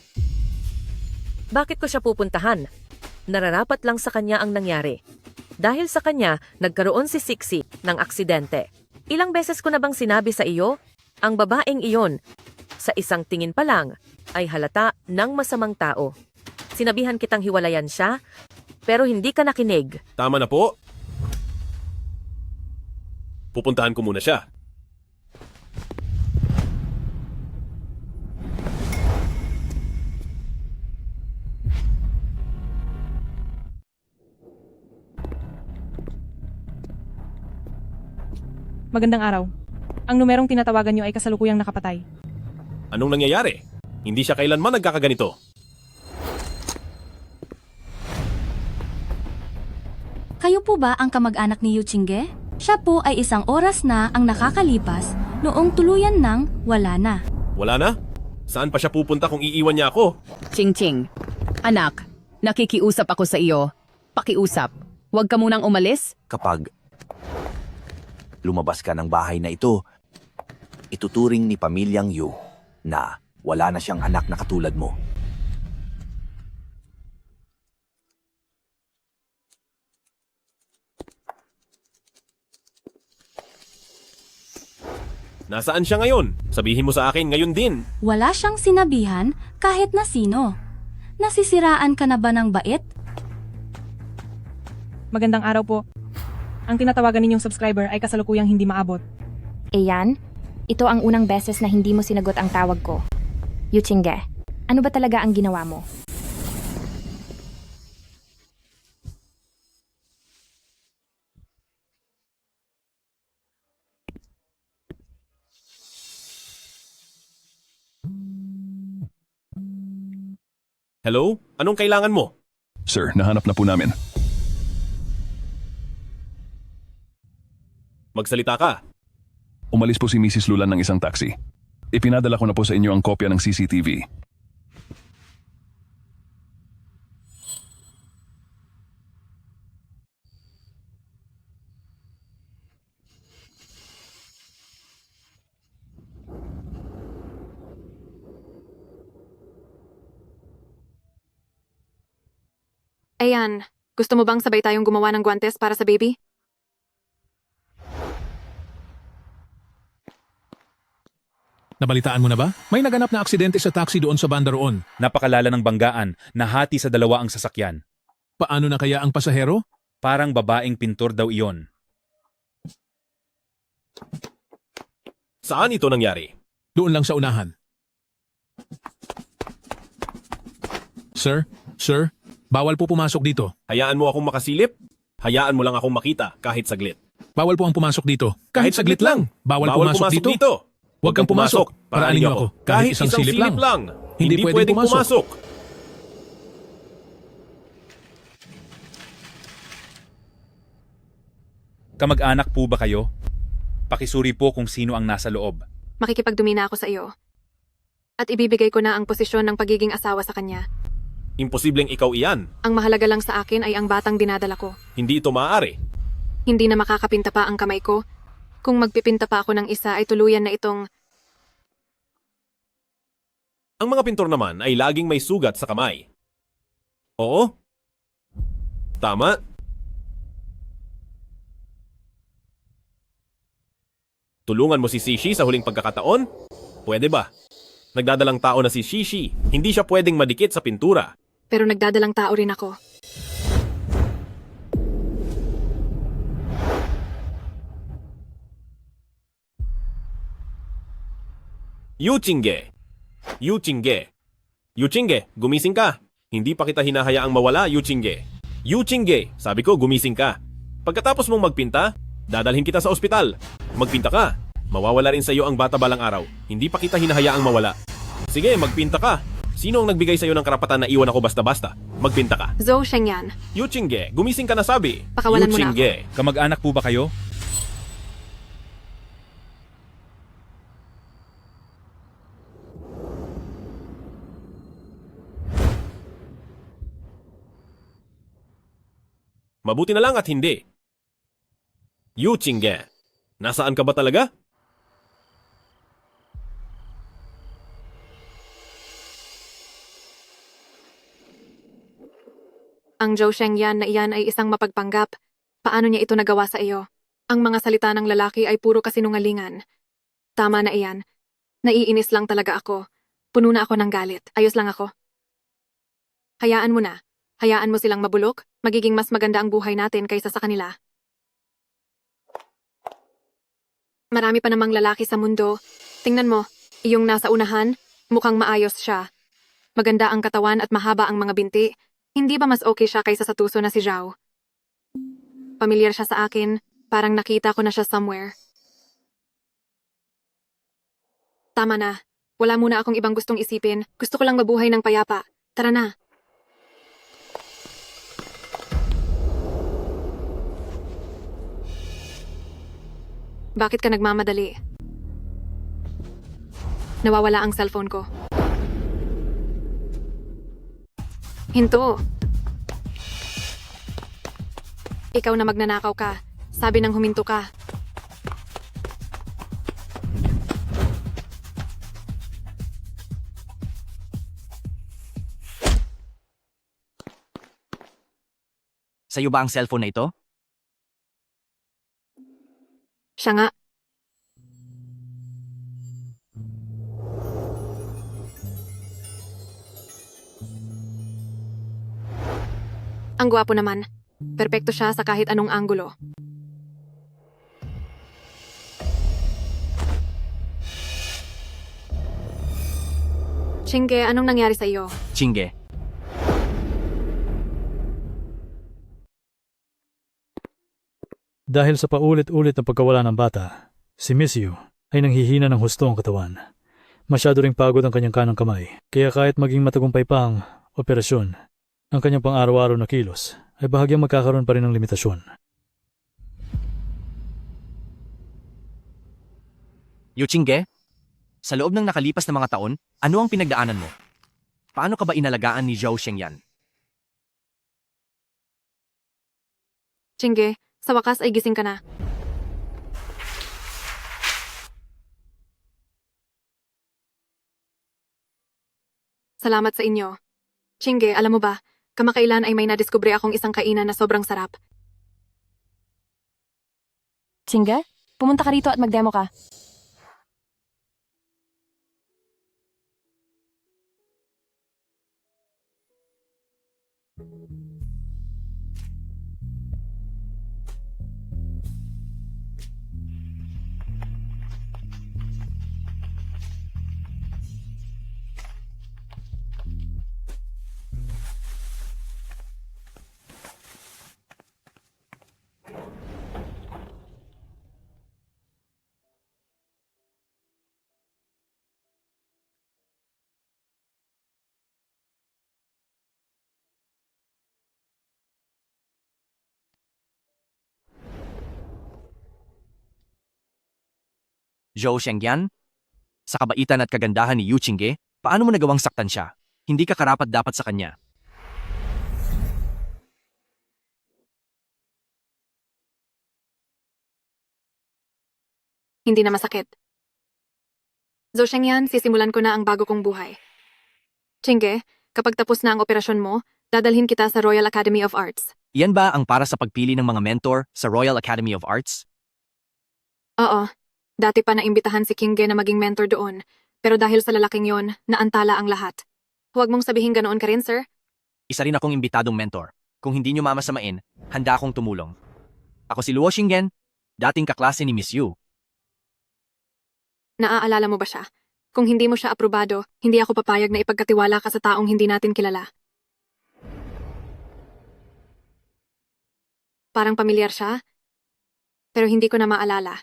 [SPEAKER 12] Bakit ko siya pupuntahan? Nararapat lang sa kanya ang nangyari. Dahil sa kanya, nagkaroon si Sixi ng aksidente. Ilang beses ko na bang sinabi sa iyo, ang babaeng iyon, sa isang tingin pa lang, ay halata ng masamang tao. Sinabihan kitang hiwalayan siya, pero hindi ka nakinig.
[SPEAKER 5] Tama na po. Pupuntahan ko muna siya.
[SPEAKER 10] Magandang araw. Ang numerong tinatawagan niyo ay kasalukuyang nakapatay.
[SPEAKER 5] Anong nangyayari? Hindi siya kailanman nagkakaganito.
[SPEAKER 9] Kayo po ba ang kamag-anak ni Yu Chingge? Siya po ay isang oras na ang nakakalipas noong tuluyan nang wala na.
[SPEAKER 5] Wala na? Saan pa siya pupunta kung iiwan niya ako?
[SPEAKER 15] Ching-ching. Anak, nakikiusap ako sa iyo. Pakiusap. Huwag ka munang umalis.
[SPEAKER 16] Kapag lumabas ka ng bahay na ito, ituturing ni Pamilyang Yu na wala na siyang anak na katulad mo.
[SPEAKER 5] Nasaan siya ngayon? Sabihin mo sa akin ngayon din.
[SPEAKER 9] Wala siyang sinabihan kahit na sino. Nasisiraan ka na ba ng bait?
[SPEAKER 10] Magandang araw po. Ang tinatawagan ninyong subscriber ay kasalukuyang hindi maabot.
[SPEAKER 6] Ayan, ito ang unang beses na hindi mo sinagot ang tawag ko. Yu Chingge, ano ba talaga ang ginawa mo?
[SPEAKER 5] Hello? Anong kailangan mo?
[SPEAKER 17] Sir, nahanap na po namin.
[SPEAKER 5] Magsalita ka.
[SPEAKER 17] Umalis po si Mrs. Lulan ng isang taxi. Ipinadala ko na po sa inyo ang kopya ng CCTV.
[SPEAKER 2] Ayan, gusto mo bang sabay tayong gumawa ng guantes para sa baby?
[SPEAKER 3] Nabalitaan mo na ba? May naganap na aksidente sa taxi doon sa banda roon.
[SPEAKER 1] Napakalala ng banggaan, nahati sa dalawa ang sasakyan.
[SPEAKER 3] Paano na kaya ang pasahero?
[SPEAKER 1] Parang babaeng pintor daw iyon.
[SPEAKER 5] Saan ito nangyari?
[SPEAKER 3] Doon lang sa unahan. Sir, bawal po pumasok dito.
[SPEAKER 5] Hayaan mo akong makasilip? Hayaan mo lang akong makita kahit saglit.
[SPEAKER 3] Bawal po ang pumasok dito. Kahit saglit lang. Bawal pumasok dito. Huwag kang pumasok. Paraanin niyo ako. Kahit isang silip lang. Hindi pwedeng pumasok.
[SPEAKER 1] Kamag-anak po ba kayo? Pakisuri po kung sino ang nasa loob.
[SPEAKER 2] Makikipagdumina ako sa iyo. At ibibigay ko na ang posisyon ng pagiging asawa sa kanya.
[SPEAKER 5] Imposibleng ikaw iyan.
[SPEAKER 2] Ang mahalaga lang sa akin ay ang batang dinadala ko.
[SPEAKER 5] Hindi ito maaari.
[SPEAKER 2] Hindi na makakapinta pa ang kamay ko. Kung magpipinta pa ako ng isa ay tuluyan na itong...
[SPEAKER 5] Ang mga pintor naman ay laging may sugat sa kamay. Oo? Tama? Tulungan mo si Shishi sa huling pagkakataon? Pwede ba? Nagdadalang tao na si Shishi. Hindi siya pwedeng madikit sa pintura.
[SPEAKER 2] Pero nagdadalang tao rin ako.
[SPEAKER 5] Yu Chingge! Yu Chingge! Yu Chingge, gumising ka! Hindi pa kita hinahayaang mawala, Yu Chingge. Yu Chingge, sabi ko gumising ka. Pagkatapos mong magpinta, dadalhin kita sa ospital. Magpinta ka. Mawawala rin sa iyo ang bata balang araw. Hindi pa kita hinahayaang mawala. Sige, magpinta ka. Sino ang nagbigay sa iyo ng karapatan na iwan ako basta-basta? Magpinta ka.
[SPEAKER 2] Zhou Shengyan.
[SPEAKER 5] Yu Chingge, gumising ka na sabi.
[SPEAKER 2] Pakawalan
[SPEAKER 5] Yu
[SPEAKER 2] mo na
[SPEAKER 5] Chingge.
[SPEAKER 1] Kamag-anak po ba kayo?
[SPEAKER 5] Mabuti na lang at hindi. Yu Qingge, nasaan ka ba talaga?
[SPEAKER 2] Ang Zhou Shengyan na iyan ay isang mapagpanggap. Paano niya ito nagawa sa iyo? Ang mga salita ng lalaki ay puro kasinungalingan. Tama na iyan. Naiinis lang talaga ako. Puno na ako ng galit. Ayos lang ako. Hayaan mo na. Hayaan mo silang mabulok. Magiging mas maganda ang buhay natin kaysa sa kanila. Marami pa namang lalaki sa mundo. Tingnan mo, iyong nasa unahan, mukhang maayos siya. Maganda ang katawan at mahaba ang mga binti. Hindi ba mas okay siya kaysa sa tuso na si Zhao? Pamilyar siya sa akin, parang nakita ko na siya somewhere. Tama na. Wala muna akong ibang gustong isipin. Gusto ko lang mabuhay ng payapa. Tara na. Bakit ka nagmamadali? Nawawala ang cellphone ko. Hinto. Ikaw na magnanakaw ka. Sabi nang huminto ka.
[SPEAKER 16] Sa'yo ba ang cellphone na ito?
[SPEAKER 2] Siya nga. Ang gwapo naman. Perpekto siya sa kahit anong anggulo. Qingge, anong nangyari sa iyo?
[SPEAKER 16] Qingge.
[SPEAKER 18] Dahil sa paulit-ulit na pagkawala ng bata, si Miss Yu ay nanghihina ng husto ang katawan. Masyado ring pagod ang kanyang kanang kamay, kaya kahit maging matagumpay pa ang operasyon, ang kanyang pang-araw-araw na kilos ay bahagyang magkakaroon pa rin ng limitasyon.
[SPEAKER 16] Yu Qingge, sa loob ng nakalipas na mga taon, ano ang pinagdaanan mo? Paano ka ba inalagaan ni Zhou Shengyan?
[SPEAKER 2] Qingge, sa wakas ay gising ka na. Salamat sa inyo. Qingge, alam mo ba, kamakailan ay may nadiskubre akong isang kainan na sobrang sarap.
[SPEAKER 4] Qingge, pumunta ka rito at magdemo ka.
[SPEAKER 16] Zhou Shengyan? Sa kabaitan at kagandahan ni Yu Qingge, paano mo nagawang saktan siya? Hindi ka karapat dapat sa kanya.
[SPEAKER 2] Hindi na masakit. Zhou Shengyan, sisimulan ko na ang bago kong buhay. Qingge, kapag tapos na ang operasyon mo, dadalhin kita sa Royal Academy of Arts.
[SPEAKER 16] Iyan ba ang para sa pagpili ng mga mentor sa Royal Academy of Arts?
[SPEAKER 2] Oo. Dati pa naimbitahan si Qingge na maging mentor doon, pero dahil sa lalaking yon, naantala ang lahat. Huwag mong sabihin ganoon ka rin, sir.
[SPEAKER 16] Isa rin akong imbitadong mentor. Kung hindi nyo mamasamain, handa akong tumulong. Ako si Luo Shingen, dating kaklase ni Miss Yu.
[SPEAKER 2] Naaalala mo ba siya? Kung hindi mo siya aprobado, hindi ako papayag na ipagkatiwala ka sa taong hindi natin kilala. Parang pamilyar siya, pero hindi ko na maalala.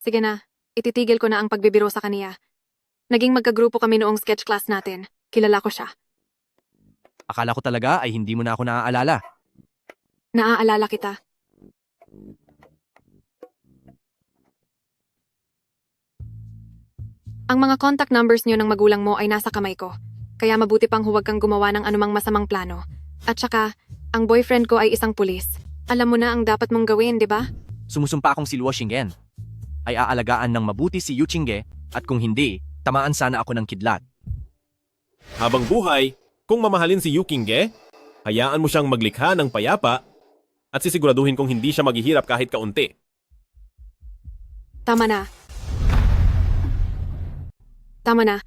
[SPEAKER 2] Sige na, ititigil ko na ang pagbibiro sa kaniya. Naging magkagrupo kami noong sketch class natin. Kilala ko siya.
[SPEAKER 16] Akala ko talaga ay hindi mo na ako naaalala.
[SPEAKER 2] Naaalala kita. Ang mga contact numbers niyo ng magulang mo ay nasa kamay ko. Kaya mabuti pang huwag kang gumawa ng anumang masamang plano. At saka, ang boyfriend ko ay isang pulis. Alam mo na ang dapat mong gawin, di ba?
[SPEAKER 16] Sumusumpa akong si Luo Shingen. Ay aalagaan ng mabuti si Yu Qingge at kung hindi, tamaan sana ako ng kidlat.
[SPEAKER 5] Habang buhay, kung mamahalin si Yu Qingge, hayaan mo siyang maglikha ng payapa at sisiguraduhin kong hindi siya maghihirap kahit kaunti.
[SPEAKER 2] Tama na. Tama na.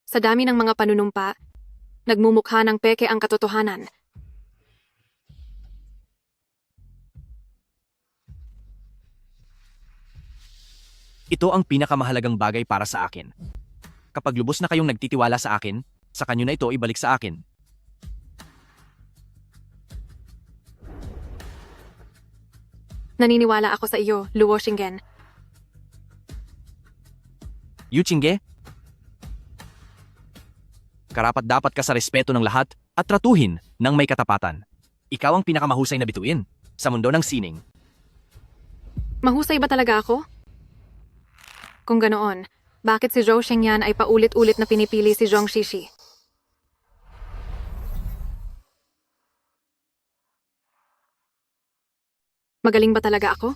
[SPEAKER 2] Sa dami ng mga panunumpa, nagmumukha ng peke ang katotohanan.
[SPEAKER 16] Ito ang pinakamahalagang bagay para sa akin. Kapag lubos na kayong nagtitiwala sa akin, saka nyo na ito ibalik sa akin.
[SPEAKER 2] Naniniwala ako sa iyo, Luo Shingen.
[SPEAKER 16] Yu Qingge, karapat-dapat ka sa respeto ng lahat at tratuhin ng may katapatan. Ikaw ang pinakamahusay na bituin sa mundo ng sining.
[SPEAKER 2] Mahusay ba talaga ako? Kung ganoon, bakit si Zhou Shengyan ay paulit-ulit na pinipili si Zhong Shishi? Magaling ba talaga ako?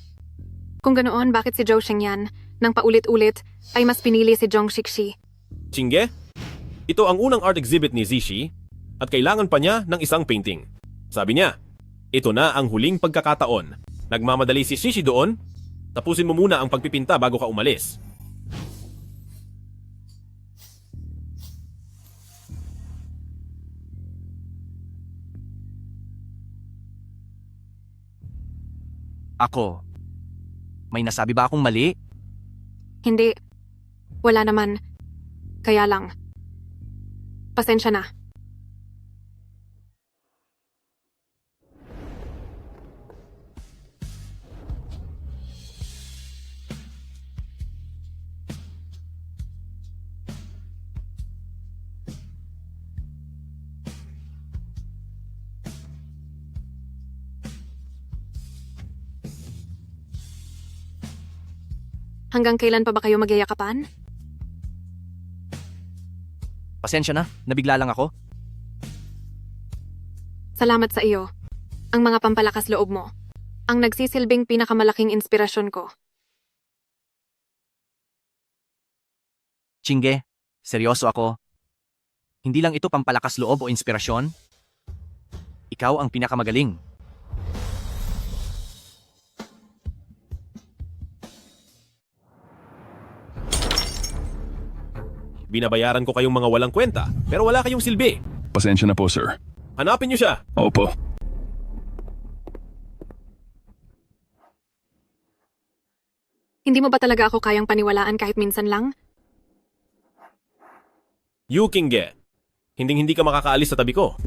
[SPEAKER 2] Kung ganoon, bakit si Zhou Shengyan, nang paulit-ulit, ay mas pinili si Zhong Shixi?
[SPEAKER 5] Qingge, ito ang unang art exhibit ni Zishi at kailangan pa niya ng isang painting. Sabi niya, ito na ang huling pagkakataon. Nagmamadali si Shishi doon. Tapusin mo muna ang pagpipinta bago ka umalis.
[SPEAKER 16] Ako, may nasabi ba akong mali?
[SPEAKER 2] Hindi. Wala naman. Kaya lang. Pasensya na. Hanggang kailan pa ba kayo magyayakapan?
[SPEAKER 16] Pasensya na, nabigla lang ako.
[SPEAKER 2] Salamat sa iyo. Ang mga pampalakas loob mo. Ang nagsisilbing pinakamalaking inspirasyon ko.
[SPEAKER 16] Qingge, seryoso ako. Hindi lang ito pampalakas loob o inspirasyon. Ikaw ang pinakamagaling.
[SPEAKER 5] Binabayaran ko kayong mga walang kwenta, pero wala kayong silbi.
[SPEAKER 17] Pasensya na po, sir.
[SPEAKER 5] Hanapin niyo siya.
[SPEAKER 17] Opo.
[SPEAKER 2] Hindi mo ba talaga ako kayang paniwalaan kahit minsan lang?
[SPEAKER 5] Yu Qingge, hindi ka makakaalis sa tabi ko.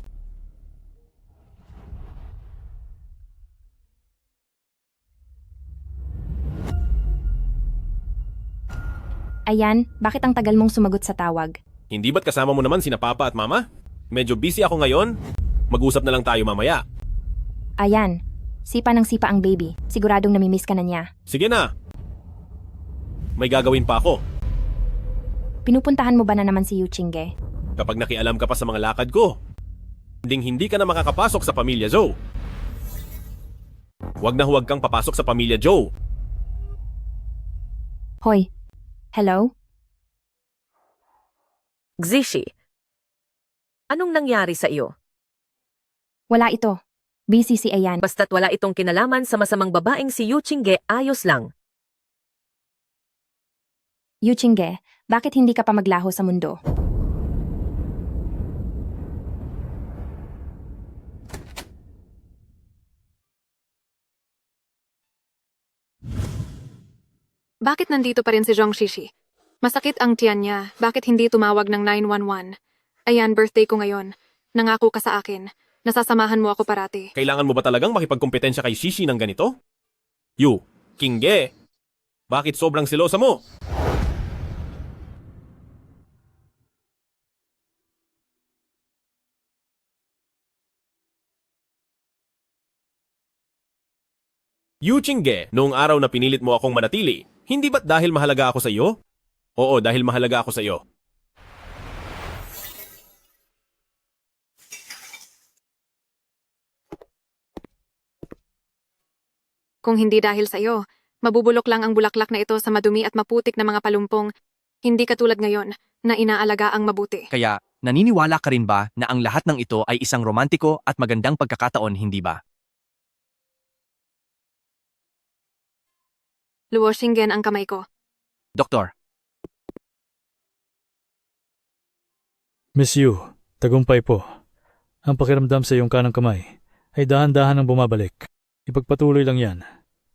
[SPEAKER 6] Ayan, bakit ang tagal mong sumagot sa tawag?
[SPEAKER 5] Hindi ba't kasama mo naman sina Papa at Mama? Medyo busy ako ngayon. Mag-usap na lang tayo mamaya.
[SPEAKER 6] Ayan, sipa ng sipa ang baby. Siguradong namimiss ka na niya.
[SPEAKER 5] Sige na. May gagawin pa ako.
[SPEAKER 6] Pinupuntahan mo ba na naman si Yu Qingge?
[SPEAKER 5] Kapag nakialam ka pa sa mga lakad ko, hindi ka na makakapasok sa pamilya Zhou. Huwag na huwag kang papasok sa pamilya Zhou.
[SPEAKER 6] Hoy, hello?
[SPEAKER 12] Zishi, anong nangyari sa iyo?
[SPEAKER 6] Wala ito. Busy si Ayan.
[SPEAKER 12] Basta't wala itong kinalaman sa masamang babaeng si Yu Qingge, ayos lang.
[SPEAKER 6] Yu Qingge, bakit hindi ka pa maglaho sa mundo?
[SPEAKER 2] Bakit nandito pa rin si Zhong Shishi? Masakit ang tiyan niya. Bakit hindi tumawag ng 911? Ayan, birthday ko ngayon. Nangako ka sa akin. Nasasamahan mo ako parati.
[SPEAKER 5] Kailangan mo ba talagang makipagkompetensya kay Shishi ng ganito? Yu Qingge, bakit sobrang selosa mo? Yu Qingge, noong araw na pinilit mo akong manatili, hindi ba't dahil mahalaga ako sa iyo? Oo, dahil mahalaga ako sa iyo.
[SPEAKER 2] Kung hindi dahil sa iyo, mabubulok lang ang bulaklak na ito sa madumi at maputik na mga palumpong, hindi katulad ngayon na inaalaga ang mabuti.
[SPEAKER 16] Kaya, naniniwala ka rin ba na ang lahat ng ito ay isang romantiko at magandang pagkakataon, hindi ba?
[SPEAKER 2] Luo Shingen ang kamay ko.
[SPEAKER 16] Doktor,
[SPEAKER 18] Miss Yu, tagumpay po. Ang pakiramdam sa iyong kanang kamay ay dahan-dahan ang bumabalik. Ipagpatuloy lang yan.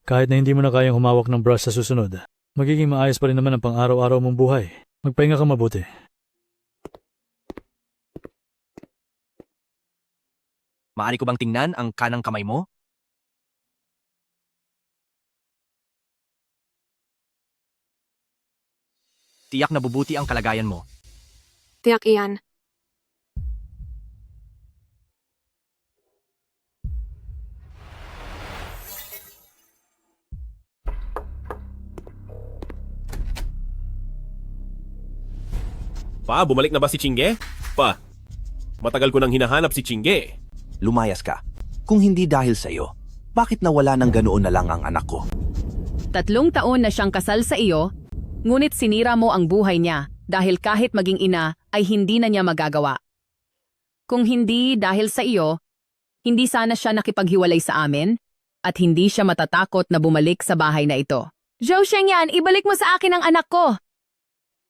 [SPEAKER 18] Kahit na hindi mo na kayang humawak ng brush sa susunod, magiging maayos pa rin naman ang pang-araw-araw mong buhay. Magpahinga ka mabuti.
[SPEAKER 16] maaari ko bang tingnan ang kanang kamay mo? Tiyak na bubuti ang kalagayan mo.
[SPEAKER 2] Tiyak iyan.
[SPEAKER 5] Pa, bumalik na ba si Qingge? Pa, matagal ko nang hinahanap si Qingge.
[SPEAKER 19] Lumayas ka. Kung hindi dahil sa iyo, bakit nawala ng ganoon na lang ang anak ko?
[SPEAKER 15] 3 taon na siyang kasal sa iyo, ngunit sinira mo ang buhay niya dahil kahit maging ina ay hindi na niya magagawa. Kung hindi dahil sa iyo, hindi sana siya nakipaghiwalay sa amin at hindi siya matatakot na bumalik sa bahay na ito. Zhou Shengyan, ibalik mo sa akin ang anak ko!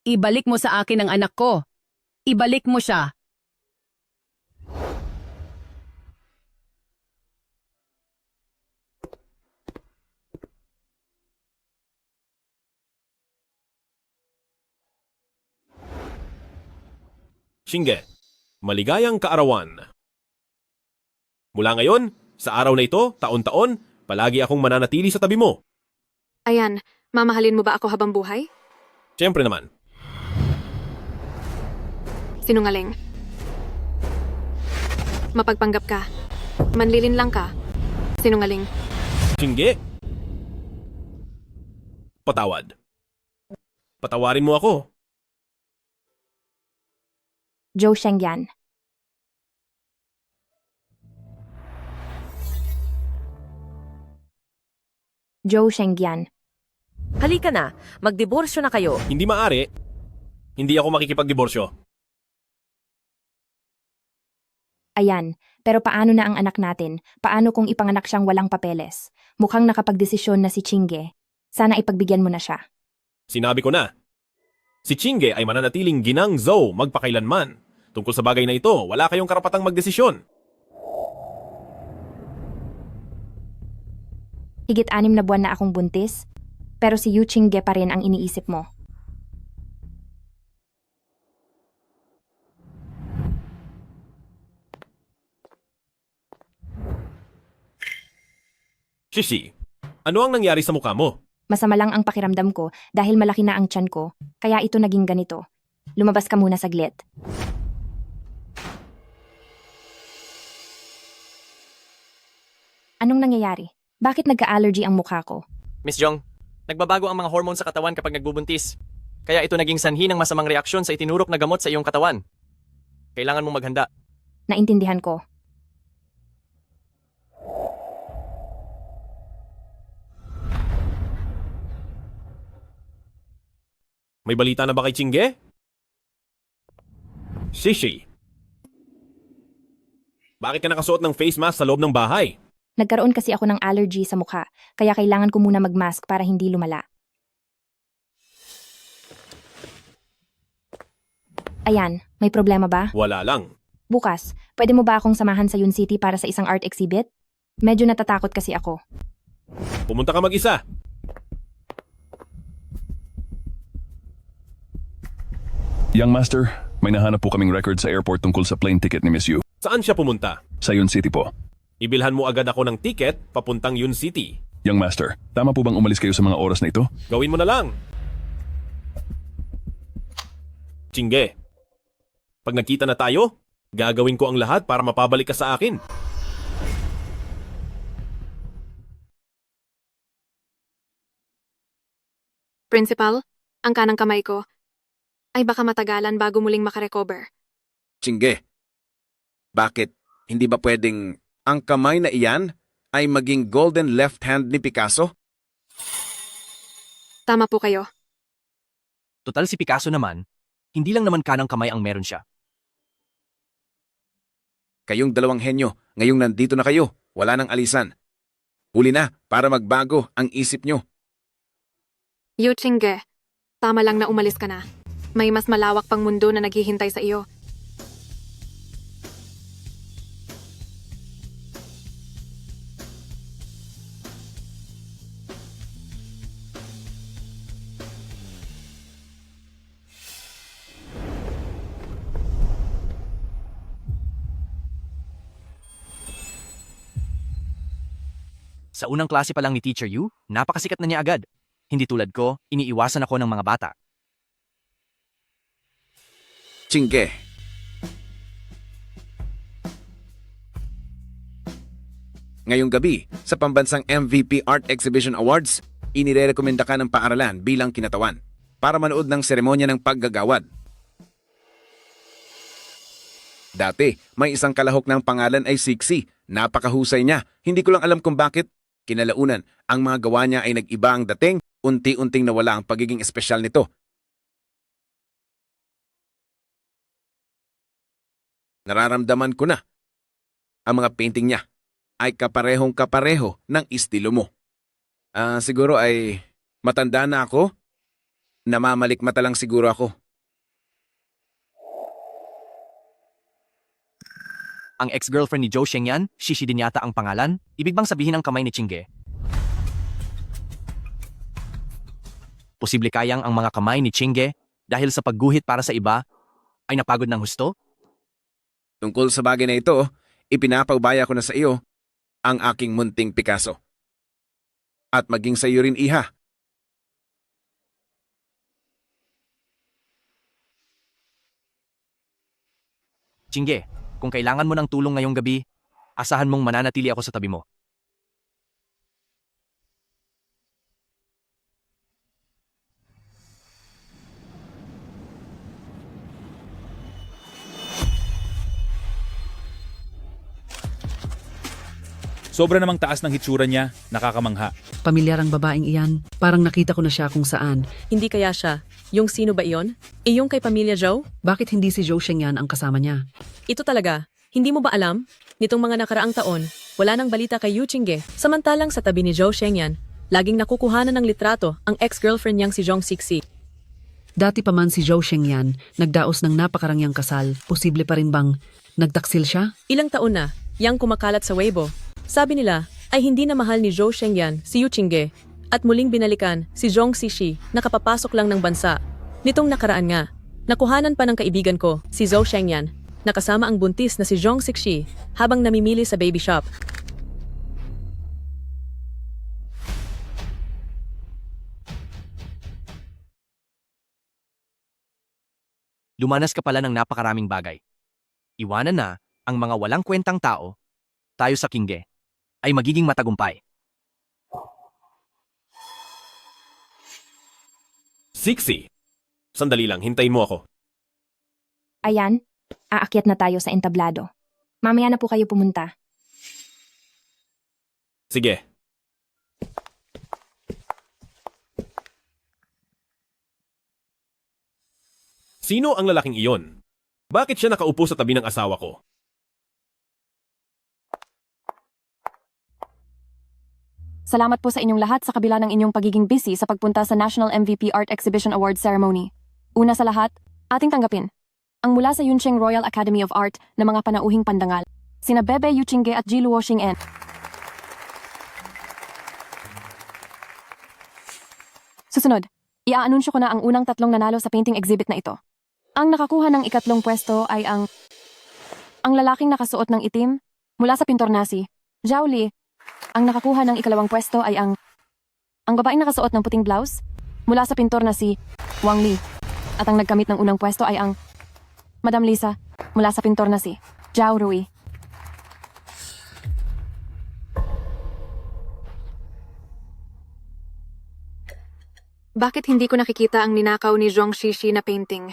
[SPEAKER 15] Ibalik mo sa akin ang anak ko! Ibalik mo siya!
[SPEAKER 5] Qingge, maligayang kaarawan. Mula ngayon, sa araw na ito, taon-taon, palagi akong mananatili sa tabi mo.
[SPEAKER 2] Ayan, mamahalin mo ba ako habang buhay?
[SPEAKER 5] Siyempre naman.
[SPEAKER 2] Sinungaling. Mapagpanggap ka. Manlilin lang ka. Sinungaling.
[SPEAKER 5] Qingge? Patawad. Patawarin mo ako.
[SPEAKER 6] Zhou Shengyan. Zhou Shengyan.
[SPEAKER 12] Halika na, magdiborsyo na kayo.
[SPEAKER 5] Hindi maaari. Hindi ako makikipagdiborsyo.
[SPEAKER 6] Ayan, pero paano na ang anak natin? Paano kung ipanganak siyang walang papeles? Mukhang nakapagdesisyon na si Qingge. Sana ipagbigyan mo na siya.
[SPEAKER 5] Sinabi ko na. Si Qingge ay mananatiling ginang Zhou magpakailanman. Tungkol sa bagay na ito, wala kayong karapatang magdesisyon.
[SPEAKER 6] Higit 6 na buwan na akong buntis, pero si Yu Qingge pa rin ang iniisip mo.
[SPEAKER 5] Shishi, ano ang nangyari sa mukha mo?
[SPEAKER 6] Masama lang ang pakiramdam ko dahil malaki na ang tiyan ko, kaya ito naging ganito. Lumabas ka muna saglit. Anong nangyayari? Bakit nagka-allergy ang mukha ko?
[SPEAKER 7] Miss Jong, nagbabago ang mga hormone sa katawan kapag nagbubuntis. Kaya ito naging sanhi ng masamang reaksyon sa itinurok na gamot sa iyong katawan. Kailangan mong maghanda.
[SPEAKER 6] Naintindihan ko.
[SPEAKER 5] May balita na ba kay Qingge? Shishi, bakit ka nakasuot ng face mask sa loob ng bahay?
[SPEAKER 6] Nagkaroon kasi ako ng allergy sa mukha, kaya kailangan ko muna mag-mask para hindi lumala. Ayan, may problema ba?
[SPEAKER 5] Wala lang.
[SPEAKER 6] Bukas, pwede mo ba akong samahan sa Yun City para sa isang art exhibit? Medyo natatakot kasi ako.
[SPEAKER 5] Pumunta ka mag-isa.
[SPEAKER 17] Young Master, may nahanap po kaming record sa airport tungkol sa plane ticket ni Miss Yu.
[SPEAKER 5] Saan siya pumunta?
[SPEAKER 17] Sa Yun City po.
[SPEAKER 5] Ibilhan mo agad ako ng ticket papuntang Yun City.
[SPEAKER 17] Young Master, tama po bang umalis kayo sa mga oras na ito?
[SPEAKER 5] Gawin mo na lang. Qingge, pag nagkita na tayo, gagawin ko ang lahat para mapabalik ka sa akin.
[SPEAKER 2] Principal, ang kanang kamay ko ay baka matagalan bago muling makarecover.
[SPEAKER 20] Chingge, bakit hindi ba pwedeng ang kamay na iyan ay maging golden left hand ni Picasso?
[SPEAKER 2] Tama po kayo.
[SPEAKER 16] Total si Picasso naman, hindi lang naman kanang kamay ang meron siya.
[SPEAKER 20] Kayong dalawang henyo, ngayong nandito na kayo, wala nang alisan. Huli na para magbago ang isip nyo.
[SPEAKER 2] Yu Chingge, tama lang na umalis ka na. May mas malawak pang mundo na naghihintay sa iyo.
[SPEAKER 16] Sa unang klase pa lang ni Teacher Yu, napakasikat na niya agad. Hindi tulad ko, iniiwasan ako ng mga bata.
[SPEAKER 20] Chingge. Ngayong gabi, sa pambansang MVP Art Exhibition Awards, inirekomenda ka ng paaralan bilang kinatawan para manood ng seremonya ng paggagawad. Dati, may isang kalahok ng pangalan ay Sixi. Napakahusay niya. Hindi ko lang alam kung bakit. Kinalaunan, ang mga gawa niya ay nag-iba ang dating, unti-unting nawala ang pagiging espesyal nito. Nararamdaman ko na. Ang mga painting niya ay kaparehong kapareho ng estilo mo. Siguro ay matanda na ako. Namamalikmata lang siguro ako.
[SPEAKER 16] Ang ex-girlfriend ni Zhou Shengyan, Shishi din yata ang pangalan, ibig bang sabihin ang kamay ni Chingge? Posible kayang ang mga kamay ni Chingge, dahil sa pagguhit para sa iba, ay napagod ng husto?
[SPEAKER 20] Tungkol sa bagay na ito, ipinapaubaya ko na sa iyo ang aking munting Picasso. At maging sa iyo rin, iha.
[SPEAKER 16] Chingge, kung kailangan mo ng tulong ngayong gabi, asahan mong mananatili ako sa tabi mo.
[SPEAKER 1] Sobra namang taas ng hitsura niya, nakakamangha.
[SPEAKER 21] Pamilyar ang babaeng iyan. Parang nakita ko na siya kung saan.
[SPEAKER 22] Hindi kaya siya. Yung sino ba iyon? Iyong kay pamilya Zhou?
[SPEAKER 21] Bakit hindi si Zhou Shengyan ang kasama niya?
[SPEAKER 22] Ito talaga. Hindi mo ba alam? Nitong mga nakaraang taon, wala nang balita kay Yu Chingge. Samantalang sa tabi ni Zhou Shengyan, laging nakukuhanan ng litrato ang ex-girlfriend niyang si Zhong Sixi.
[SPEAKER 21] Dati pa man si Zhou Shengyan, nagdaos ng napakarangyang kasal. Posible pa rin bang nagtaksil siya?
[SPEAKER 22] Ilang taon na, yang kumakalat sa Weibo. Sabi nila, ay hindi na mahal ni Zhou Shengyan si Yu Chingge at muling binalikan si Zhong Sixi na kapapasok lang ng bansa. Nitong nakaraan nga, nakuhanan pa ng kaibigan ko, si Zhou Shengyan, nakasama ang buntis na si Zhong Sixi habang namimili sa baby shop.
[SPEAKER 16] Lumanas ka pala ng napakaraming bagay. Iwanan na ang mga walang kwentang tao, tayo sa Chingge, ay magiging matagumpay.
[SPEAKER 5] Sixi! Sandali lang, hintayin mo ako.
[SPEAKER 6] Ayan, aakyat na tayo sa entablado. Mamaya na po kayo pumunta.
[SPEAKER 5] Sige. Sino ang lalaking iyon? Bakit siya nakaupo sa tabi ng asawa ko?
[SPEAKER 4] Salamat po sa inyong lahat sa kabila ng inyong pagiging busy sa pagpunta sa National MVP Art Exhibition Awards Ceremony. Una sa lahat, ating tanggapin ang mula sa Yuncheng Royal Academy of Art na mga panauhing pandangal, sina Bebe Yu Chingge at Ji Luo Xing'en. Susunod, iaanunsyo ko na ang unang tatlong nanalo sa painting exhibit na ito. Ang nakakuha ng ikatlong pwesto ay ang lalaking nakasuot ng itim mula sa pintor na si Zhao Li. Ang nakakuha ng ikalawang pwesto ay ang babaeng nakasuot ng puting blouse mula sa pintor na si Wang Li. At ang nagkamit ng unang pwesto ay ang Madam Lisa mula sa pintor na si Zhao Rui.
[SPEAKER 2] Bakit hindi ko nakikita ang ninakaw ni Zhong Shishi na painting?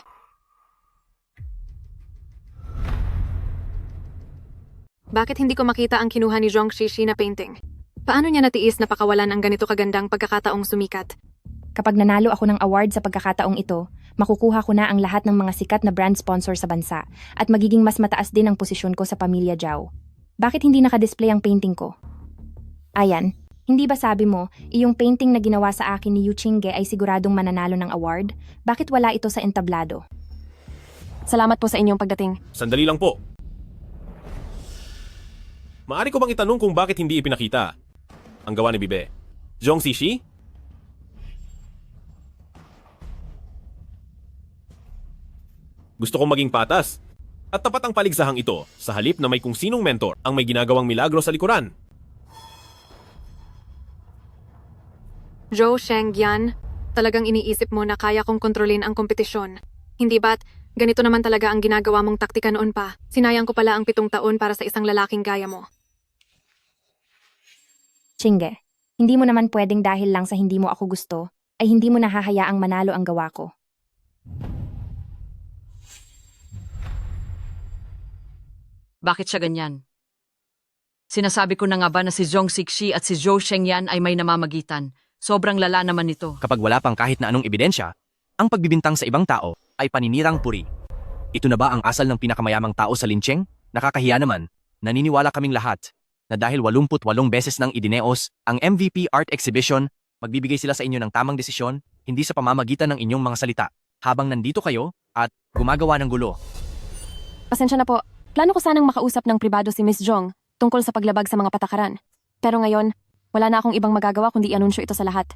[SPEAKER 2] Bakit hindi ko makita ang kinuha ni Zhong Shishi na painting? Paano niya natiis na pakawalan ang ganito kagandang pagkakataong sumikat?
[SPEAKER 6] Kapag nanalo ako ng award sa pagkakataong ito, makukuha ko na ang lahat ng mga sikat na brand sponsor sa bansa at magiging mas mataas din ang posisyon ko sa pamilya Zhao. Bakit hindi nakadisplay ang painting ko? Ayan, hindi ba sabi mo, iyong painting na ginawa sa akin ni Yu Qingge ay siguradong mananalo ng award? Bakit wala ito sa entablado?
[SPEAKER 4] Salamat po sa inyong pagdating.
[SPEAKER 5] Sandali lang po. Maari ko bang itanong kung bakit hindi ipinakita ang gawa ni Bibe? Zhong Shishi? Gusto kong maging patas at tapat ang paligsahang ito sa halip na may kung sinong mentor ang may ginagawang milagro sa likuran.
[SPEAKER 2] Zhou Shengyan, talagang iniisip mo na kaya kong kontrolin ang kompetisyon. Hindi ba't ganito naman talaga ang ginagawa mong taktika noon pa? Sinayang ko pala ang 7 taon para sa isang lalaking gaya mo.
[SPEAKER 6] Qingge, hindi mo naman pwedeng dahil lang sa hindi mo ako gusto, ay hindi mo nahahayaang manalo ang gawa ko.
[SPEAKER 21] Bakit siya ganyan? Sinasabi ko na nga ba na si Zhong Shishi at si Zhou Shengyan ay may namamagitan. Sobrang lala naman nito.
[SPEAKER 16] Kapag wala pang kahit na anong ebidensya, ang pagbibintang sa ibang tao ay paninirang puri. Ito na ba ang asal ng pinakamayamang tao sa Lincheng? Nakakahiya naman. Naniniwala kaming lahat na dahil 88 beses nang idineos ang MVP Art Exhibition, magbibigay sila sa inyo ng tamang desisyon, hindi sa pamamagitan ng inyong mga salita, habang nandito kayo at gumagawa ng gulo.
[SPEAKER 4] Pasensya na po. Plano ko sanang makausap ng pribado si Miss Zhong tungkol sa paglabag sa mga patakaran. Pero ngayon, wala na akong ibang magagawa kundi i-anunsyo ito sa lahat.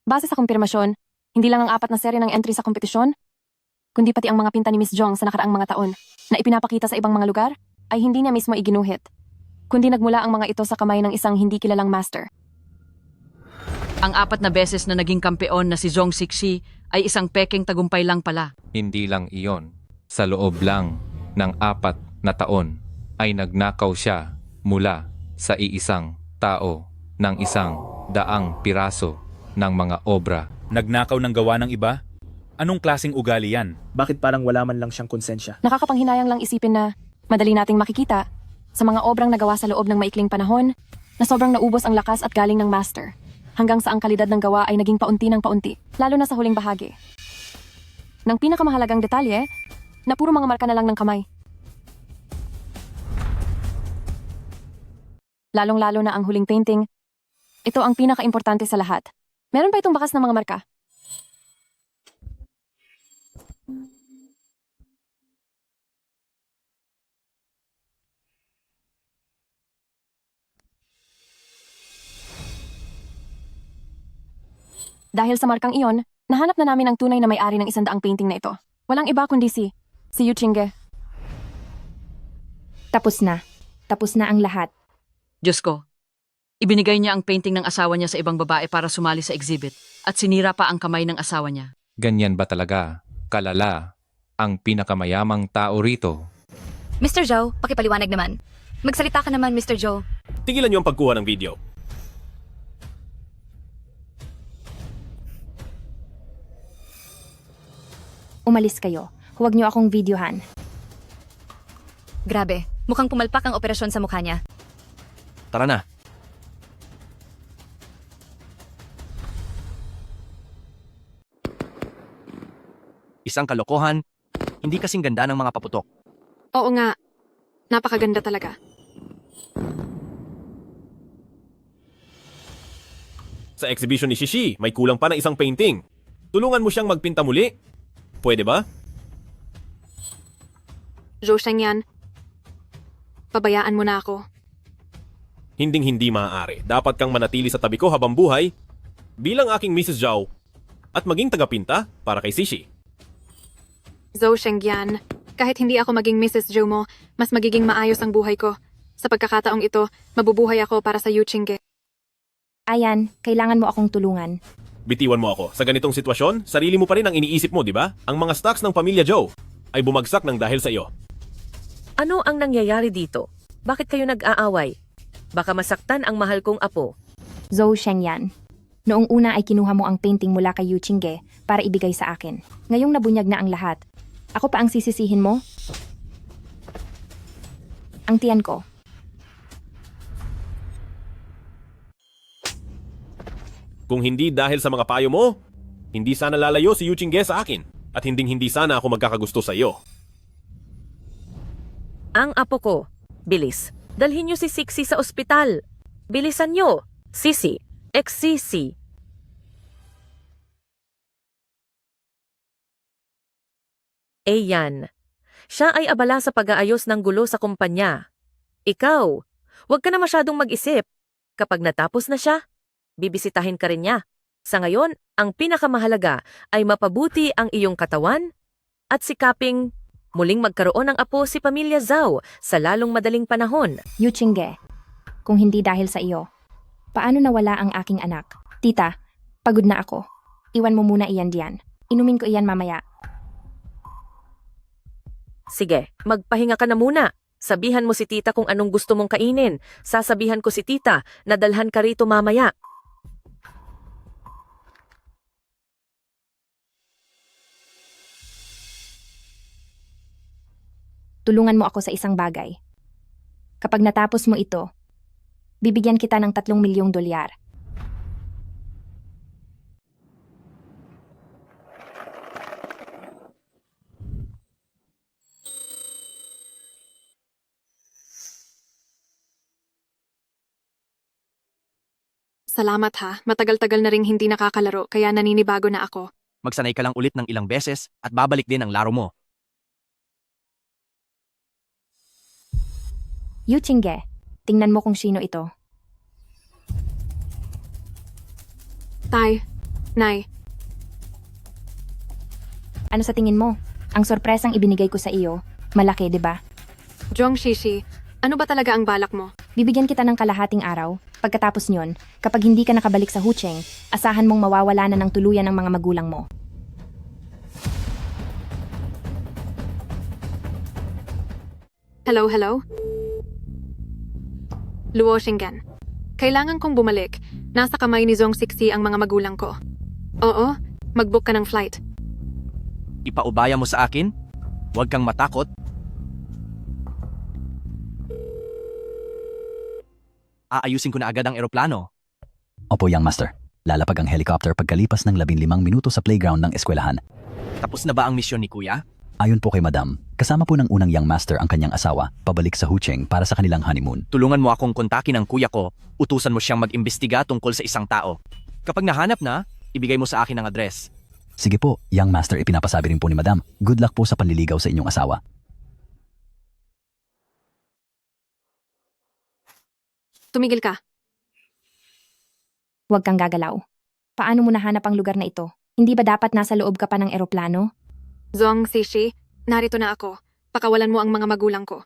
[SPEAKER 4] Base sa kumpirmasyon, hindi lang ang 4 na serye ng entry sa kompetisyon, kundi pati ang mga pinta ni Miss Zhong sa nakaraang mga taon na ipinapakita sa ibang mga lugar ay hindi niya mismo iginuhit, kundi nagmula ang mga ito sa kamay ng isang hindi kilalang master.
[SPEAKER 21] Ang 4 na beses na naging kampeon na si Zhong Shishi ay isang pekeng tagumpay lang pala.
[SPEAKER 8] Hindi lang iyon. Sa loob lang ng 4 na taon ay nagnakaw siya mula sa iisang tao ng 100 piraso ng mga obra.
[SPEAKER 1] Nagnakaw ng gawa ng iba? Anong klaseng ugali yan?
[SPEAKER 13] Bakit parang wala man lang siyang konsensya?
[SPEAKER 4] Nakakapanghinayang lang isipin na madali nating makikita sa mga obrang nagawa sa loob ng maikling panahon na sobrang naubos ang lakas at galing ng master hanggang sa ang kalidad ng gawa ay naging paunti ng paunti, lalo na sa huling bahagi. Nang pinakamahalagang detalye, na puro mga marka na lang ng kamay. Lalong-lalo na ang huling painting, ito ang pinaka-importante sa lahat. Meron pa itong bakas ng mga marka. Dahil sa markang iyon, nahanap na namin ang tunay na may-ari ng 100 painting na ito. Walang iba kundi si Yu Qingge.
[SPEAKER 6] Tapos na. Tapos na ang lahat.
[SPEAKER 21] Diyos ko, ibinigay niya ang painting ng asawa niya sa ibang babae para sumali sa exhibit at sinira pa ang kamay ng asawa niya.
[SPEAKER 8] Ganyan ba talaga? Kalala ang pinakamayamang tao rito.
[SPEAKER 9] Mr. Zhou, pakipaliwanag naman. Magsalita ka naman, Mr. Zhou.
[SPEAKER 5] Tigilan niyo ang pagkuha ng video.
[SPEAKER 6] Umalis kayo. Huwag niyo akong videohan.
[SPEAKER 9] Grabe, mukhang pumalpak ang operasyon sa mukha niya.
[SPEAKER 16] Tara na. Isang kalokohan, hindi kasing ganda ng mga paputok.
[SPEAKER 2] Oo nga, napakaganda talaga.
[SPEAKER 5] Sa exhibition ni Shishi, may kulang pa na isang painting. Tulungan mo siyang magpinta muli. Pwede ba?
[SPEAKER 2] Zhou Shengyan, pabayaan mo na ako.
[SPEAKER 5] Hinding-hindi maaari. Dapat kang manatili sa tabi ko habang buhay bilang aking Mrs. Zhao at maging tagapinta para kay Shishi.
[SPEAKER 2] Zhou Shengyan, kahit hindi ako maging Mrs. Zhou mo, mas magiging maayos ang buhay ko. Sa pagkakataong ito, mabubuhay ako para sa Yu Qingge.
[SPEAKER 6] Ayan, kailangan mo akong tulungan.
[SPEAKER 5] Bitiwan mo ako. Sa ganitong sitwasyon, sarili mo pa rin ang iniisip mo, di ba? Ang mga stocks ng pamilya Zhou ay bumagsak ng dahil sa iyo.
[SPEAKER 12] Ano ang nangyayari dito? Bakit kayo nag-aaway? Baka masaktan ang mahal kong apo.
[SPEAKER 6] Zhou Shengyan. Noong una ay kinuha mo ang painting mula kay Yu Qingge para ibigay sa akin. Ngayong nabunyag na ang lahat. Ako pa ang sisisihin mo? Ang tiyan ko.
[SPEAKER 5] Kung hindi dahil sa mga payo mo, hindi sana lalayo si Yu Qingge sa akin at hindi sana ako magkakagusto sa iyo.
[SPEAKER 12] Ang apo ko. Bilis. Dalhin niyo si Sixi sa ospital. Bilisan niyo. Sisi. Ex-Sisi. Ayan. Siya ay abala sa pag-aayos ng gulo sa kumpanya. Ikaw, huwag ka na masyadong mag-isip. Kapag natapos na siya, bibisitahin ka rin niya. Sa ngayon, ang pinakamahalaga ay mapabuti ang iyong katawan at sikaping muling magkaroon ng apo si Pamilya Zhao sa lalong madaling panahon.
[SPEAKER 6] Yu Qingge, kung hindi dahil sa iyo, paano nawala ang aking anak? Tita, pagod na ako. Iwan mo muna iyan diyan. Inumin ko iyan mamaya.
[SPEAKER 12] Sige, magpahinga ka na muna. Sabihan mo si tita kung anong gusto mong kainin. Sasabihan ko si tita na dalhan ka rito mamaya.
[SPEAKER 6] Tulungan mo ako sa isang bagay. Kapag natapos mo ito, bibigyan kita ng 3 milyong dolyar.
[SPEAKER 2] Salamat ha. Matagal-tagal na ring hindi nakakalaro kaya naninibago na ako.
[SPEAKER 16] Magsanay ka lang ulit ng ilang beses at babalik din ang laro mo.
[SPEAKER 6] Yu Qingge, tingnan mo kung sino ito.
[SPEAKER 2] Tay, Nay,
[SPEAKER 6] Ano sa tingin mo? Ang sorpresang ibinigay ko sa iyo, malaki, di ba?
[SPEAKER 2] Zhong Shishi, ano ba talaga ang balak mo?
[SPEAKER 6] Bibigyan kita ng kalahating araw. Pagkatapos nyon, kapag hindi ka nakabalik sa Hucheng, asahan mong mawawala na ng tuluyan ng mga magulang mo.
[SPEAKER 2] Hello, hello? Luo Shingen. Kailangan kong bumalik. Nasa kamay ni Zhong Sixi ang mga magulang ko. Oo, mag-book ka ng flight.
[SPEAKER 16] Ipaubaya mo sa akin? Huwag kang matakot. Aayusin ko na agad ang eroplano.
[SPEAKER 11] Opo, Young Master. Lalapag ang helicopter pagkalipas ng 15 minuto sa playground ng eskwelahan.
[SPEAKER 16] Tapos na ba ang misyon ni Kuya?
[SPEAKER 11] Ayon po kay Madam, kasama po ng unang Young Master ang kanyang asawa pabalik sa Hucheng para sa kanilang honeymoon.
[SPEAKER 16] Tulungan mo akong kontakin ang kuya ko. Utusan mo siyang mag-imbestiga tungkol sa isang tao. Kapag nahanap na, ibigay mo sa akin ang address.
[SPEAKER 11] Sige po, Young Master, ipinapasabi rin po ni Madam. Good luck po sa panliligaw sa inyong asawa.
[SPEAKER 2] Tumigil ka.
[SPEAKER 6] Huwag kang gagalaw. Paano mo nahanap ang lugar na ito? Hindi ba dapat nasa loob ka pa ng eroplano?
[SPEAKER 2] Zhong Shishi, narito na ako. Pakawalan mo ang mga magulang ko.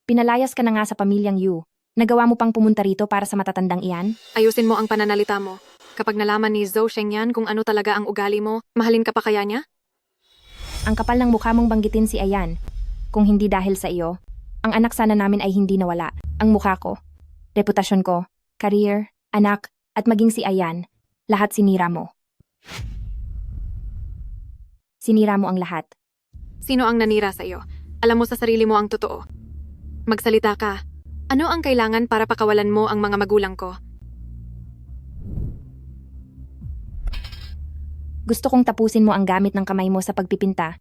[SPEAKER 6] Pinalayas ka na nga sa pamilyang Yu. Nagawa mo pang pumunta rito para sa matatandang iyan?
[SPEAKER 2] Ayusin mo ang pananalita mo. Kapag nalaman ni Zhou Shengyan kung ano talaga ang ugali mo, mahalin ka pa kaya niya?
[SPEAKER 6] Ang kapal ng mukha mong banggitin si Ayan. Kung hindi dahil sa iyo, ang anak sana namin ay hindi nawala. Ang mukha ko, reputasyon ko, career, anak, at maging si Ayan, lahat sinira mo. Sinira mo ang lahat.
[SPEAKER 2] Sino ang nanira sa iyo? Alam mo sa sarili mo ang totoo. Magsalita ka. Ano ang kailangan para pakawalan mo ang mga magulang ko?
[SPEAKER 6] Gusto kong tapusin mo ang gamit ng kamay mo sa pagpipinta.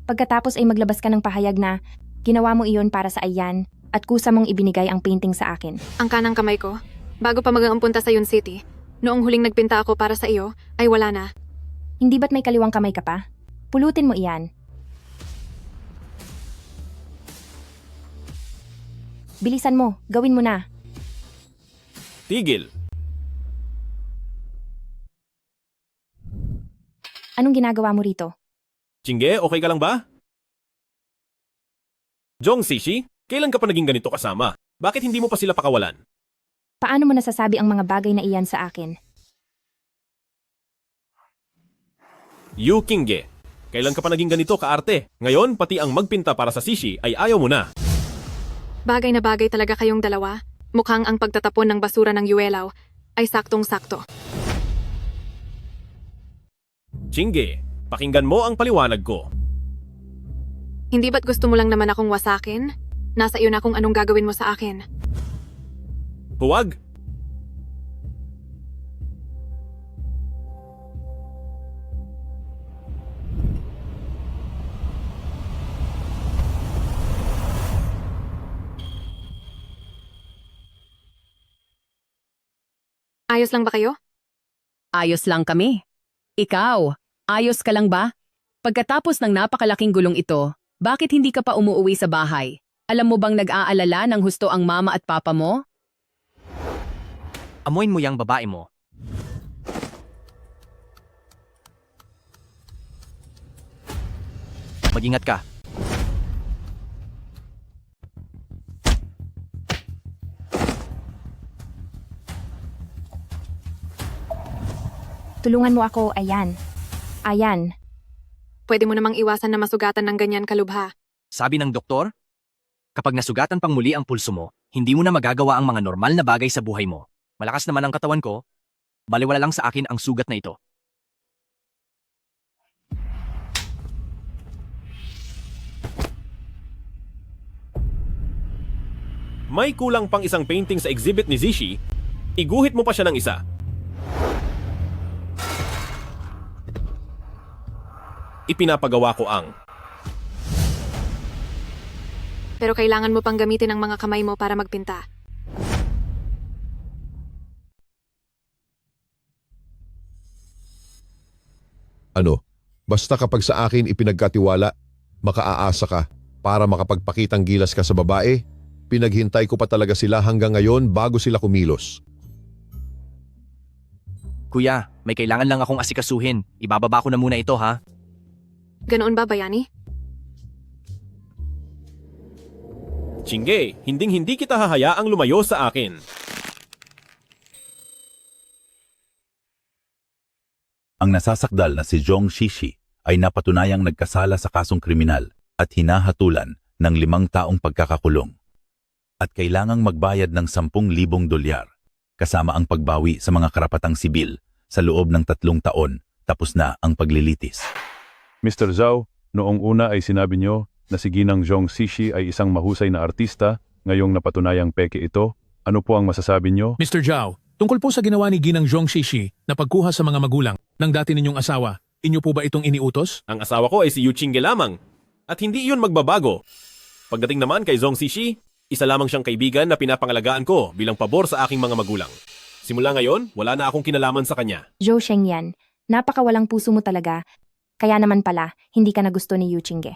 [SPEAKER 6] Pagkatapos ay maglabas ka ng pahayag na ginawa mo iyon para sa Ayan at kusa mong ibinigay ang painting sa akin.
[SPEAKER 2] Ang kanang kamay ko, bago pa mag-aampunta sa Yun City, noong huling nagpinta ako para sa iyo, ay wala na.
[SPEAKER 6] Hindi ba't may kaliwang kamay ka pa? Pulutin mo iyan. Bilisan mo, gawin mo na.
[SPEAKER 5] Tigil!
[SPEAKER 6] Anong ginagawa mo rito?
[SPEAKER 5] Qingge, okay ka lang ba? Zhong Shishi, kailan ka pa naging ganito kasama? Bakit hindi mo pa sila pakawalan?
[SPEAKER 6] Paano mo nasasabi ang mga bagay na iyan sa akin?
[SPEAKER 5] Yu Qingge, kailan ka pa naging ganito kaarte? Ngayon, pati ang magpinta para sa Shishi ay ayaw mo na.
[SPEAKER 2] Bagay na bagay talaga kayong dalawa. Mukhang ang pagtatapon ng basura ng Yuelaw ay saktong-sakto.
[SPEAKER 5] Chinge, pakinggan mo ang paliwanag ko.
[SPEAKER 2] Hindi ba't gusto mo lang naman akong wasakin? Nasa iyo na kung anong gagawin mo sa akin.
[SPEAKER 5] Huwag!
[SPEAKER 2] Ayos lang ba kayo?
[SPEAKER 15] Ayos lang kami. Ikaw, ayos ka lang ba? Pagkatapos ng napakalaking gulong ito, bakit hindi ka pa umuuwi sa bahay? Alam mo bang nag-aalala ng husto ang mama at papa mo?
[SPEAKER 16] Amuin mo yang babae mo. Mag-ingat ka.
[SPEAKER 6] Tulungan mo ako, Ayan. Ayan.
[SPEAKER 2] Pwede mo namang iwasan na masugatan ng ganyan kalubha.
[SPEAKER 16] Sabi ng doktor, kapag nasugatan pang muli ang pulso mo, hindi mo na magagawa ang mga normal na bagay sa buhay mo. Malakas naman ang katawan ko, baliwala lang sa akin ang sugat na ito.
[SPEAKER 5] May kulang pang isang painting sa exhibit ni Zishi, iguhit mo pa siya ng isa. Ipinapagawa ko ang
[SPEAKER 2] Pero kailangan mo pang gamitin ang mga kamay mo para magpinta.
[SPEAKER 10] Ano? Basta kapag sa akin ipinagkatiwala, makaaasa ka para makapagpakitang gilas ka sa babae, pinaghintay ko pa talaga sila hanggang ngayon bago sila kumilos.
[SPEAKER 16] Kuya, may kailangan lang akong asikasuhin. Ibababa ko na muna ito, ha?
[SPEAKER 2] Ganoon ba, Bayani?
[SPEAKER 5] Chinge, hinding-hindi kita hahayaang lumayo sa akin.
[SPEAKER 14] Ang nasasakdal na si Zhong Shishi ay napatunayang nagkasala sa kasong kriminal at hinahatulan ng 5 taong pagkakakulong. At kailangang magbayad ng 10,000 dolyar kasama ang pagbawi sa mga karapatang sibil sa loob ng 3 taon tapos na ang paglilitis.
[SPEAKER 17] Mr. Zhao, noong una ay sinabi niyo na si Ginang Zhong Shishi ay isang mahusay na artista, ngayong napatunayang peke ito. Ano po ang masasabi niyo?
[SPEAKER 3] Mr. Zhao, tungkol po sa ginawa ni Ginang Zhong Shishi na pagkuha sa mga magulang ng dati ninyong asawa, inyo po ba itong iniutos?
[SPEAKER 5] Ang asawa ko ay si Yu Chinge lamang, at hindi iyon magbabago. Pagdating naman kay Zhong Shishi, isa lamang siyang kaibigan na pinapangalagaan ko bilang pabor sa aking mga magulang. Simula ngayon, wala na akong kinalaman sa kanya.
[SPEAKER 6] Zhou Shengyan, napakawalang puso mo talaga. Kaya naman pala, hindi ka na gusto ni Yu Chinge.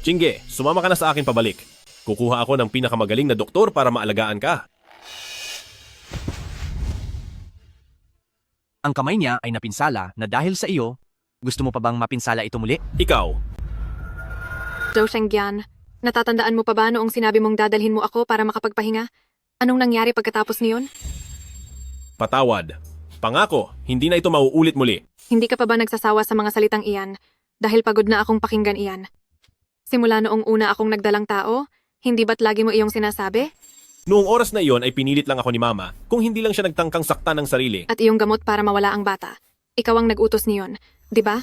[SPEAKER 5] Chinge, sumama ka na sa akin pabalik. Kukuha ako ng pinakamagaling na doktor para maalagaan ka.
[SPEAKER 16] Ang kamay niya ay napinsala na dahil sa iyo, gusto mo pa bang mapinsala ito muli?
[SPEAKER 5] Ikaw.
[SPEAKER 2] Zhou Shengyan, natatandaan mo pa ba noong sinabi mong dadalhin mo ako para makapagpahinga? Anong nangyari pagkatapos niyon?
[SPEAKER 5] Patawad. Pangako, hindi na ito mauulit muli.
[SPEAKER 2] Hindi ka pa ba nagsasawa sa mga salitang iyan dahil pagod na akong pakinggan iyan? Simula noong una akong nagdalang tao, hindi ba't lagi mo iyong sinasabi?
[SPEAKER 5] Noong oras na iyon ay pinilit lang ako ni Mama kung hindi lang siya nagtangkang saktan ng sarili.
[SPEAKER 2] At iyong gamot para mawala ang bata. Ikaw ang nag-utos niyon, di ba?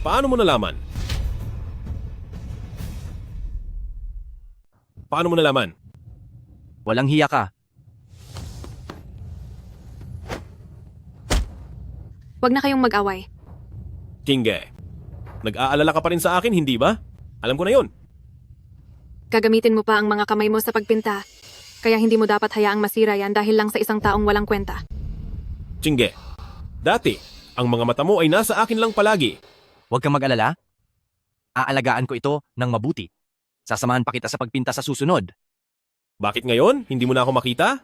[SPEAKER 5] Paano mo nalaman? Paano mo nalaman?
[SPEAKER 16] Walang hiya ka.
[SPEAKER 2] Huwag na kayong mag-away.
[SPEAKER 5] Chinge, nag-aalala ka pa rin sa akin, hindi ba? Alam ko na yon.
[SPEAKER 2] Gagamitin mo pa ang mga kamay mo sa pagpinta. Kaya hindi mo dapat hayaang masira yan dahil lang sa isang taong walang kwenta.
[SPEAKER 5] Chinge, dati, ang mga mata mo ay nasa akin lang palagi.
[SPEAKER 16] Huwag kang mag-alala. Aalagaan ko ito ng mabuti. Sasamahan pa kita sa pagpinta sa susunod.
[SPEAKER 5] Bakit ngayon? Hindi mo na ako makita?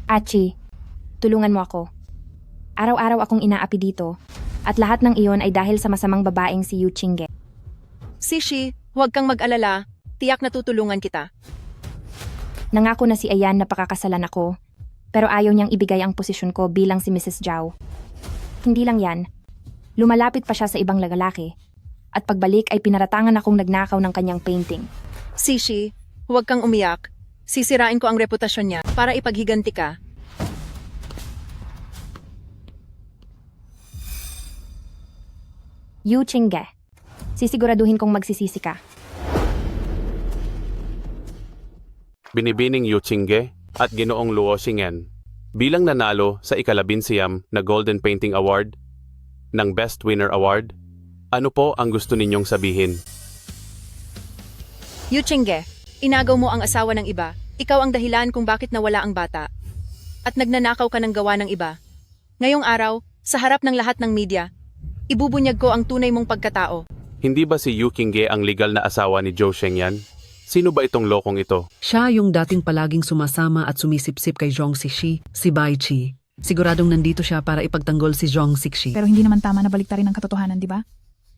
[SPEAKER 6] Achi, tulungan mo ako. Araw-araw akong inaapi dito, at lahat ng iyon ay dahil sa masamang babaeng si Yu Chinge.
[SPEAKER 23] Sishi,
[SPEAKER 18] Huwag kang mag-alala, tiyak na tutulungan kita.
[SPEAKER 6] Nangako na si Ayan na pakakasalan ako, pero ayaw niyang ibigay ang posisyon ko bilang si Mrs. Zhao. Hindi lang yan, lumalapit pa siya sa ibang lalaki, at pagbalik ay pinaratangan akong nagnakaw ng kanyang painting.
[SPEAKER 18] Sishi, huwag kang umiyak. Sisirain ko ang reputasyon niya para ipaghiganti ka.
[SPEAKER 6] Yu Qingge, sisiguraduhin kong magsisisi ka.
[SPEAKER 19] Binibining Yu Qingge at Ginoong Luo Xingen bilang nanalo sa ikalabinsiyam na Golden Painting Award ng Best Winner Award. Ano po ang gusto ninyong sabihin?
[SPEAKER 18] Yu Qingge, inagaw mo ang asawa ng iba. Ikaw ang dahilan kung bakit nawala ang bata. At nagnanakaw ka ng gawa ng iba. Ngayong araw, sa harap ng lahat ng media, ibubunyag ko ang tunay mong pagkatao.
[SPEAKER 19] Hindi ba si Yu Qingge ang legal na asawa ni Zhou Shengyan? Sino ba itong lokong ito?
[SPEAKER 23] Siya yung dating palaging sumasama at sumisipsip kay Zhong Xixi, si Bai Qi. Siguradong nandito siya para ipagtanggol si Zhong Xixi.
[SPEAKER 24] Pero hindi naman tama na baliktarin ang katotohanan, di ba?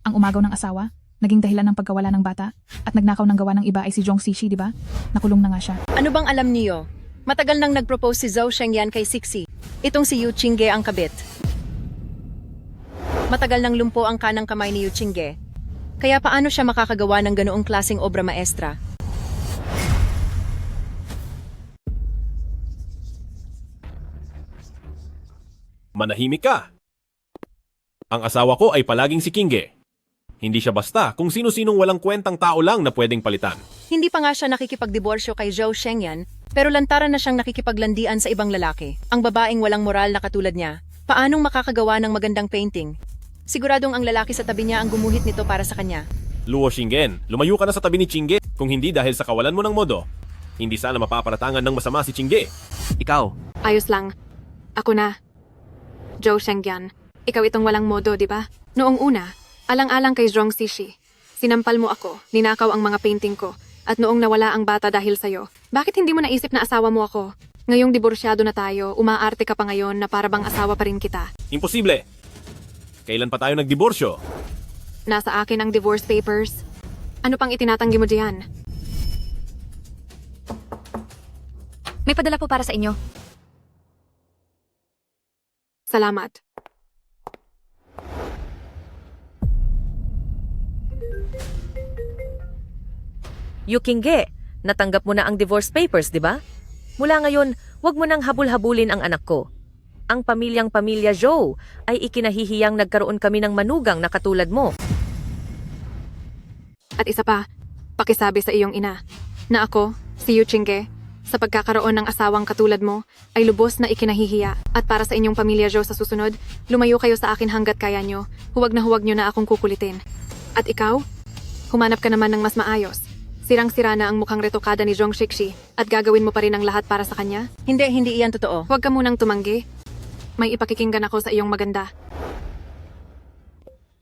[SPEAKER 24] Ang umagaw ng asawa, naging dahilan ng pagkawala ng bata, at nagnakaw ng gawa ng iba ay si Zhong Xixi, di ba? Nakulong na nga siya.
[SPEAKER 18] Ano bang alam niyo? Matagal nang nag-propose si Zhou Shengyan kay Sixi. Itong si Yu Qingge ang kabit. Matagal nang lumpo ang kanang kamay ni Yu Qingge. Kaya paano siya makakagawa ng ganoong klaseng obra maestra?
[SPEAKER 5] Manahimik ka! Ang asawa ko ay palaging si Qingge. Hindi siya basta kung sino-sinong walang kwentang tao lang na pwedeng palitan.
[SPEAKER 18] Hindi pa nga siya nakikipagdiborsyo kay Zhou Shengyan, pero lantaran na siyang nakikipaglandian sa ibang lalaki. Ang babaeng walang moral na katulad niya, paanong makakagawa ng magandang painting? Siguradong ang lalaki sa tabi niya ang gumuhit nito para sa kanya.
[SPEAKER 5] Luo Shingen, lumayo ka na sa tabi ni Qingge. Kung hindi dahil sa kawalan mo ng modo, hindi sana mapaparatangan ng masama si Qingge.
[SPEAKER 16] Ikaw.
[SPEAKER 2] Ayos lang. Ako na. Zhou Shengyan, ikaw itong walang modo, di ba? Noong una, alang-alang kay Zhong Xixi. Sinampal mo ako, ninakaw ang mga painting ko, at noong nawala ang bata dahil sa'yo, bakit hindi mo naisip na asawa mo ako? Ngayong diborsyado na tayo, umaarte ka pa ngayon na para bang asawa pa rin kita.
[SPEAKER 5] Imposible! Kailan pa tayo nagdiborsyo?
[SPEAKER 2] Nasa akin ang divorce papers. Ano pang itinatanggi mo diyan?
[SPEAKER 9] May padala po para sa inyo.
[SPEAKER 2] Salamat.
[SPEAKER 12] Yu Qingge, natanggap mo na ang divorce papers, di ba? Mula ngayon, huwag mo nang habul-habulin ang anak ko. Ang pamilyang-pamilya Zhou ay ikinahihiyang nagkaroon kami ng manugang na katulad mo.
[SPEAKER 2] At isa pa, pakisabi sa iyong ina, na ako, si Yu Qingge, sa pagkakaroon ng asawang katulad mo, ay lubos na ikinahihiya. At para sa inyong pamilya Zhou sa susunod, lumayo kayo sa akin hanggat kaya nyo. Huwag nyo na akong kukulitin. At ikaw, humanap ka naman ng mas maayos. Sirang-sira na ang mukhang retokada ni Zhong Xixi at gagawin mo pa rin ang lahat para sa kanya?
[SPEAKER 18] Hindi iyan totoo.
[SPEAKER 2] Huwag ka munang tumanggi. May ipakikinggan ako sa iyong maganda.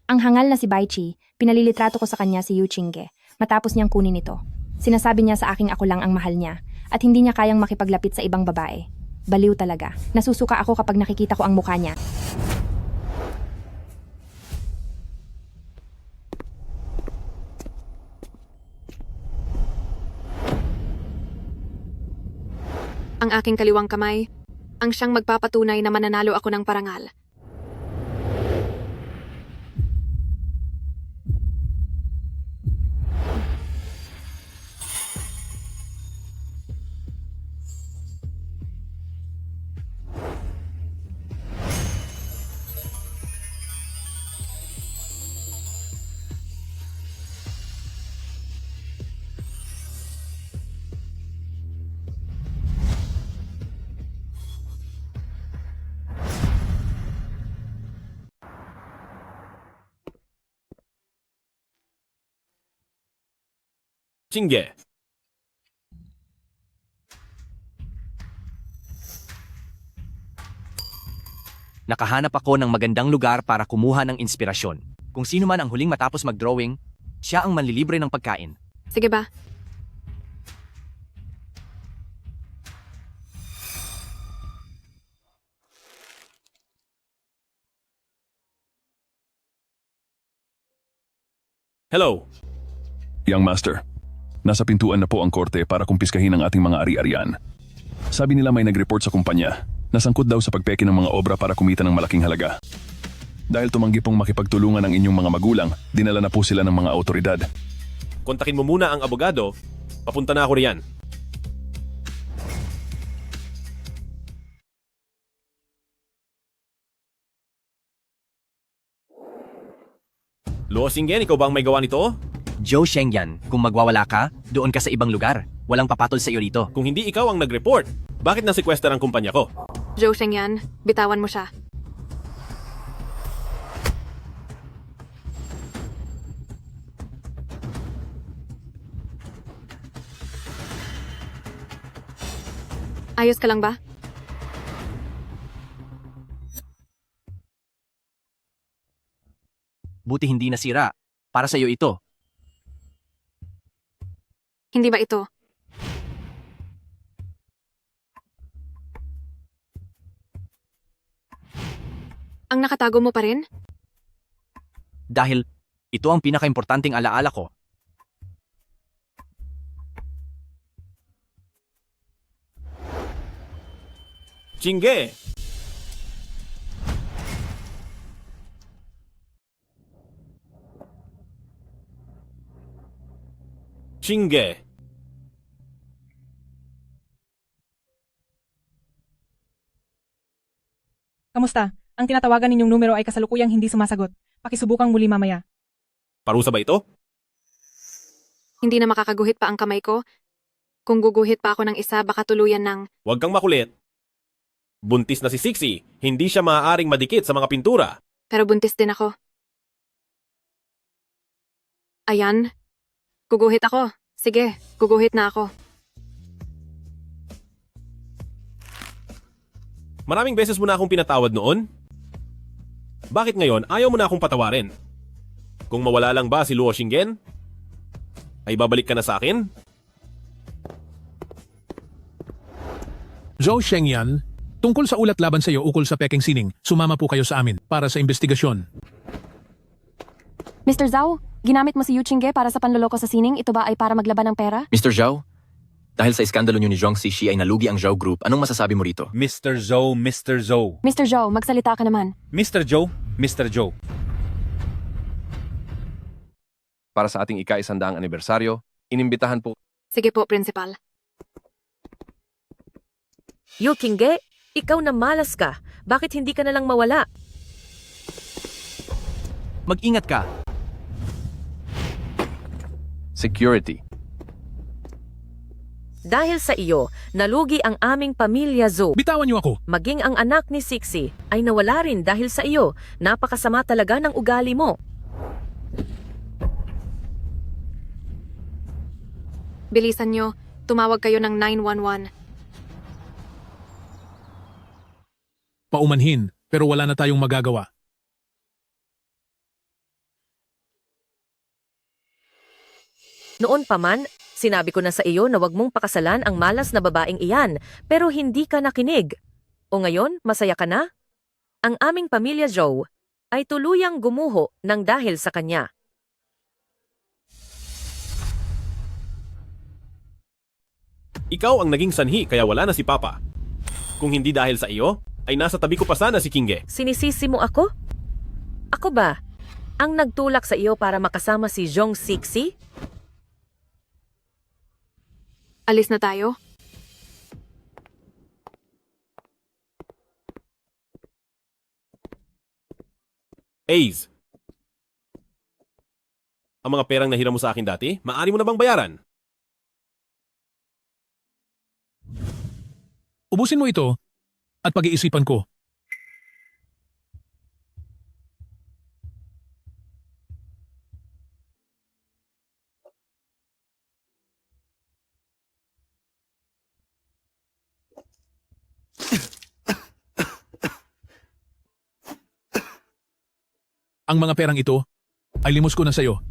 [SPEAKER 6] Ang hangal na si Bai Qi, pinalilitrato ko sa kanya si Yu Qingge, matapos niyang kunin ito. Sinasabi niya sa aking ako lang ang mahal niya, at hindi niya kayang makipaglapit sa ibang babae. Baliw talaga. Nasusuka ako kapag nakikita ko ang mukha niya.
[SPEAKER 2] Ang aking kaliwang kamay, ang siyang magpapatunay na mananalo ako ng parangal.
[SPEAKER 5] Qingge.
[SPEAKER 16] Nakahanap ako ng magandang lugar para kumuha ng inspirasyon. Kung sino man ang huling matapos mag-drawing, siya ang manlilibre ng pagkain.
[SPEAKER 2] Sige ba?
[SPEAKER 5] Hello.
[SPEAKER 17] Young Master, nasa pintuan na po ang korte para kumpiskahin ang ating mga ari-arian. Sabi nila may nag-report sa kumpanya na sangkot daw sa pagpeke ng mga obra para kumita ng malaking halaga. Dahil tumanggi pong makipagtulungan ang inyong mga magulang, dinala na po sila ng mga autoridad.
[SPEAKER 5] Kontakin mo muna ang abogado. Papunta na ako riyan. Luo Shingen, ikaw ba ang may gawa nito?
[SPEAKER 16] Zhou Shengyan, kung magwawala ka, doon ka sa ibang lugar. Walang papatol sa iyo rito.
[SPEAKER 5] Kung hindi ikaw ang nag-report, bakit nasekwester ang kumpanya ko?
[SPEAKER 2] Zhou Shengyan, bitawan mo siya. Ayos ka lang ba?
[SPEAKER 16] Buti hindi nasira. Para sa iyo ito.
[SPEAKER 2] Hindi ba ito? Ang nakatago mo pa rin?
[SPEAKER 16] Dahil ito ang pinakaimportanteng alaala ko.
[SPEAKER 5] Chingge! Chingge!
[SPEAKER 24] Kamusta? Ang tinatawagan ninyong numero ay kasalukuyang hindi sumasagot. Pakisubukang muli mamaya.
[SPEAKER 5] Parusa ba ito?
[SPEAKER 2] Hindi na makakaguhit pa ang kamay ko. Kung guguhit pa ako ng isa, baka tuluyan ng...
[SPEAKER 5] Huwag kang makulit. Buntis na si Sixie. Hindi siya maaaring madikit sa mga pintura.
[SPEAKER 2] Pero buntis din ako. Ayan. Guguhit ako. Sige, guguhit na ako.
[SPEAKER 5] Maraming beses mo na akong pinatawad noon. Bakit ngayon ayaw mo na akong patawarin? Kung mawala lang ba si Luo Shingen, ay babalik ka na sa akin?
[SPEAKER 3] Zhou Shengyan, tungkol sa ulat laban sa iyo ukol sa peking sining, sumama po kayo sa amin para sa investigasyon.
[SPEAKER 4] Mr. Zhao, ginamit mo si Yu Qingge para sa panloloko sa sining. Ito ba ay para maglaban ng pera?
[SPEAKER 16] Mr. Zhao, dahil sa iskandalo niyo ni Zhong Xixi ay nalugi ang Zhao Group, anong masasabi mo rito?
[SPEAKER 1] Mr. Zhou, Mr. Zhou.
[SPEAKER 4] Mr. Zhao, magsalita ka naman.
[SPEAKER 1] Mr. Zhou, Mr. Zhou.
[SPEAKER 7] Para sa ating ika-100 anibersaryo, inimbitahan po.
[SPEAKER 2] Sige po, Principal.
[SPEAKER 12] Yu Qingge, ikaw na malas ka. Bakit hindi ka na lang mawala?
[SPEAKER 16] Mag-ingat ka.
[SPEAKER 7] Security.
[SPEAKER 12] Dahil sa iyo, nalugi ang aming pamilya Zhou.
[SPEAKER 3] Bitawan niyo ako.
[SPEAKER 12] Maging ang anak ni Sixie ay nawala rin dahil sa iyo. Napakasama talaga ng ugali mo.
[SPEAKER 2] Bilisan nyo, tumawag kayo ng 911.
[SPEAKER 3] Paumanhin, pero wala na tayong magagawa.
[SPEAKER 12] Noon pa man, sinabi ko na sa iyo na wag mong pakasalan ang malas na babaeng iyan, pero hindi ka nakinig. O ngayon, masaya ka na? Ang aming pamilya Zhou ay tuluyang gumuho ng dahil sa kanya.
[SPEAKER 5] Ikaw ang naging sanhi kaya wala na si Papa. Kung hindi dahil sa iyo, ay nasa tabi ko pa sana si Qingge.
[SPEAKER 12] Sinisisi mo ako? Ako ba? Ang nagtulak sa iyo para makasama si Zhong Xixi?
[SPEAKER 2] Alis na tayo?
[SPEAKER 5] Ace. Ang mga perang nahiram mo sa akin dati, maaari mo na bang bayaran?
[SPEAKER 3] Ubusin mo ito at pag-iisipan ko. Ang mga perang ito ay limos ko na sa iyo.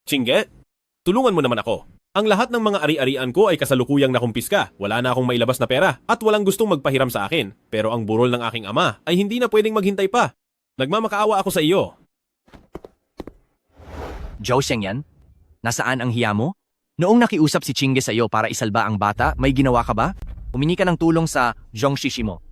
[SPEAKER 5] Chingge, tulungan mo naman ako. Ang lahat ng mga ari-arian ko ay kasalukuyang nakumpiska. Wala na akong mailabas na pera at walang gustong magpahiram sa akin. Pero ang burol ng aking ama ay hindi na pwedeng maghintay pa. Nagmamakaawa ako sa iyo.
[SPEAKER 16] Zhou Shengyan, nasaan ang hiya mo? Noong nakiusap si Chingge sa iyo para isalba ang bata, may ginawa ka ba? Humingi ka ng tulong sa Zhong Shishi mo.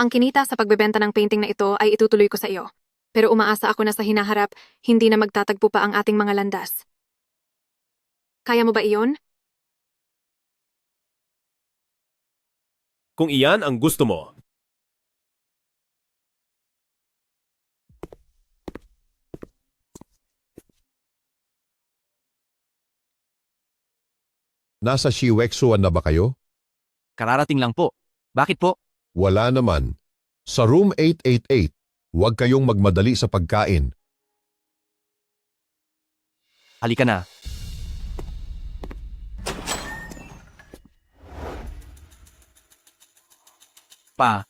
[SPEAKER 2] Ang kinita sa pagbebenta ng painting na ito ay itutuloy ko sa iyo. Pero umaasa ako na sa hinaharap, hindi na magtatagpo pa ang ating mga landas. Kaya mo ba iyon?
[SPEAKER 5] Kung iyan ang gusto mo.
[SPEAKER 10] Nasa Shiweksuan na ba kayo?
[SPEAKER 16] Kararating lang po. Bakit po?
[SPEAKER 10] Wala naman. Sa room 888, huwag kayong magmadali sa pagkain.
[SPEAKER 16] Halika na. Ma,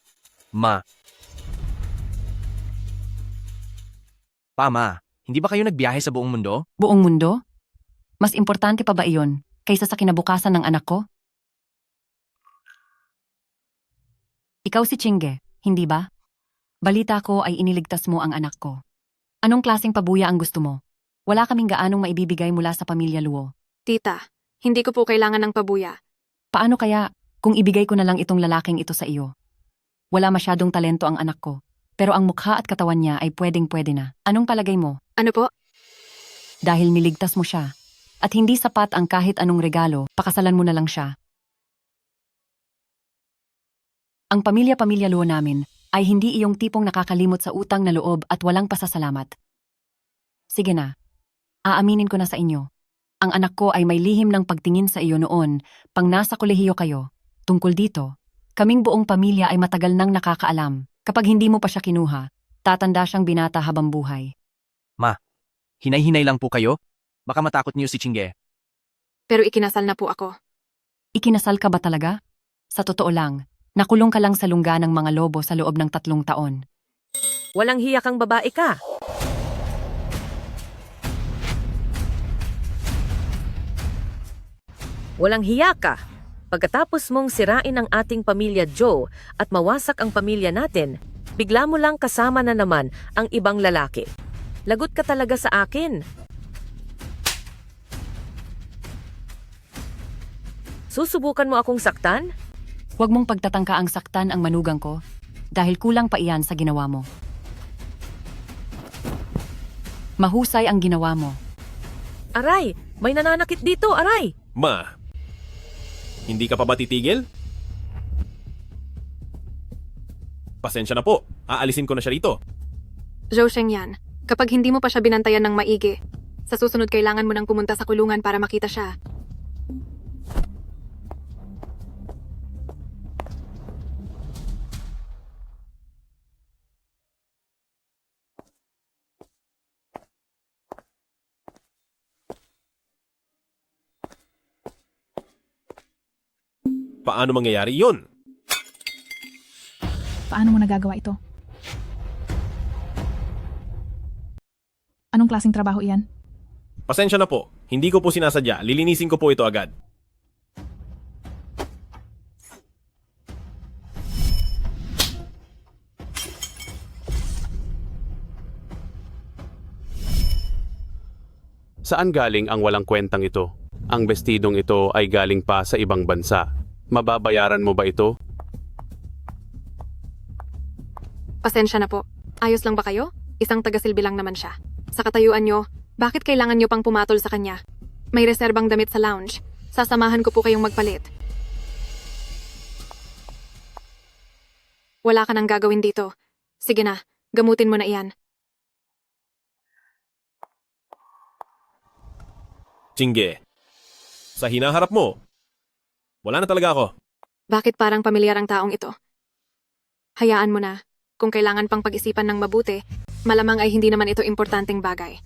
[SPEAKER 16] hindi ba kayo nagbiyahe sa buong mundo?
[SPEAKER 4] Buong mundo? Mas importante pa ba iyon kaysa sa kinabukasan ng anak ko? Ikaw si Chingge, hindi ba? Balita ko ay iniligtas mo ang anak ko. Anong klaseng pabuya ang gusto mo? Wala kaming gaanong maibibigay mula sa pamilya Luo.
[SPEAKER 2] Tita, hindi ko po kailangan ng pabuya.
[SPEAKER 4] Paano kaya kung ibigay ko na lang itong lalaking ito sa iyo? Wala masyadong talento ang anak ko, pero ang mukha at katawan niya ay pwedeng-pwede na. Anong palagay mo?
[SPEAKER 2] Ano po?
[SPEAKER 4] Dahil niligtas mo siya, at hindi sapat ang kahit anong regalo, pakasalan mo na lang siya. Ang pamilya-pamilya Luo namin ay hindi iyong tipong nakakalimot sa utang na loob at walang pasasalamat. Sige na, aaminin ko na sa inyo. Ang anak ko ay may lihim ng pagtingin sa iyo noon pang nasa kolehiyo kayo. Tungkol dito, kaming buong pamilya ay matagal nang nakakaalam. Kapag hindi mo pa siya kinuha, tatanda siyang binata habang buhay.
[SPEAKER 16] Ma, hinay-hinay lang po kayo? Baka matakot niyo si Chingge.
[SPEAKER 2] Pero ikinasal na po ako.
[SPEAKER 4] Ikinasal ka ba talaga? Sa totoo lang, nakulong ka lang sa lungga ng mga lobo sa loob ng 3 taon.
[SPEAKER 12] Walang hiya kang babae ka. Walang hiya ka. Pagkatapos mong sirain ang ating pamilya Joe at mawasak ang pamilya natin, bigla mo lang kasama na naman ang ibang lalaki. Lagot ka talaga sa akin. Susubukan mo akong saktan?
[SPEAKER 4] Huwag mong pagtatangka ang saktan ang manugang ko dahil kulang pa iyan sa ginawa mo. Mahusay ang ginawa mo.
[SPEAKER 12] Aray, may nananakit dito, aray!
[SPEAKER 5] Ma, hindi ka pa ba titigil? Pasensya na po. Aalisin ko na siya rito.
[SPEAKER 2] Zhou Shengyan, kapag hindi mo pa siya binantayan ng maigi, sa susunod kailangan mo nang pumunta sa kulungan para makita siya.
[SPEAKER 5] Paano mangyayari yun?
[SPEAKER 24] Paano mo nagagawa ito? Anong klaseng trabaho iyan?
[SPEAKER 5] Pasensya na po. Hindi ko po sinasadya. Lilinisin ko po ito agad.
[SPEAKER 19] Saan galing ang walang kwentang ito? Ang bestidong ito ay galing pa sa ibang bansa. Mababayaran mo ba ito?
[SPEAKER 2] Pasensya na po. Ayos lang ba kayo? Isang tagasilbi lang naman siya. Sa katayuan nyo, bakit kailangan nyo pang pumatol sa kanya? May reserbang damit sa lounge. Sasamahan ko po kayong magpalit. Wala ka nang gagawin dito. Sige na, gamutin mo na iyan.
[SPEAKER 5] Chingge, sa hinaharap mo, wala na talaga ako.
[SPEAKER 2] Bakit parang pamilyar ang taong ito? Hayaan mo na. Kung kailangan pang pag-isipan ng mabuti, malamang ay hindi naman ito importanteng bagay.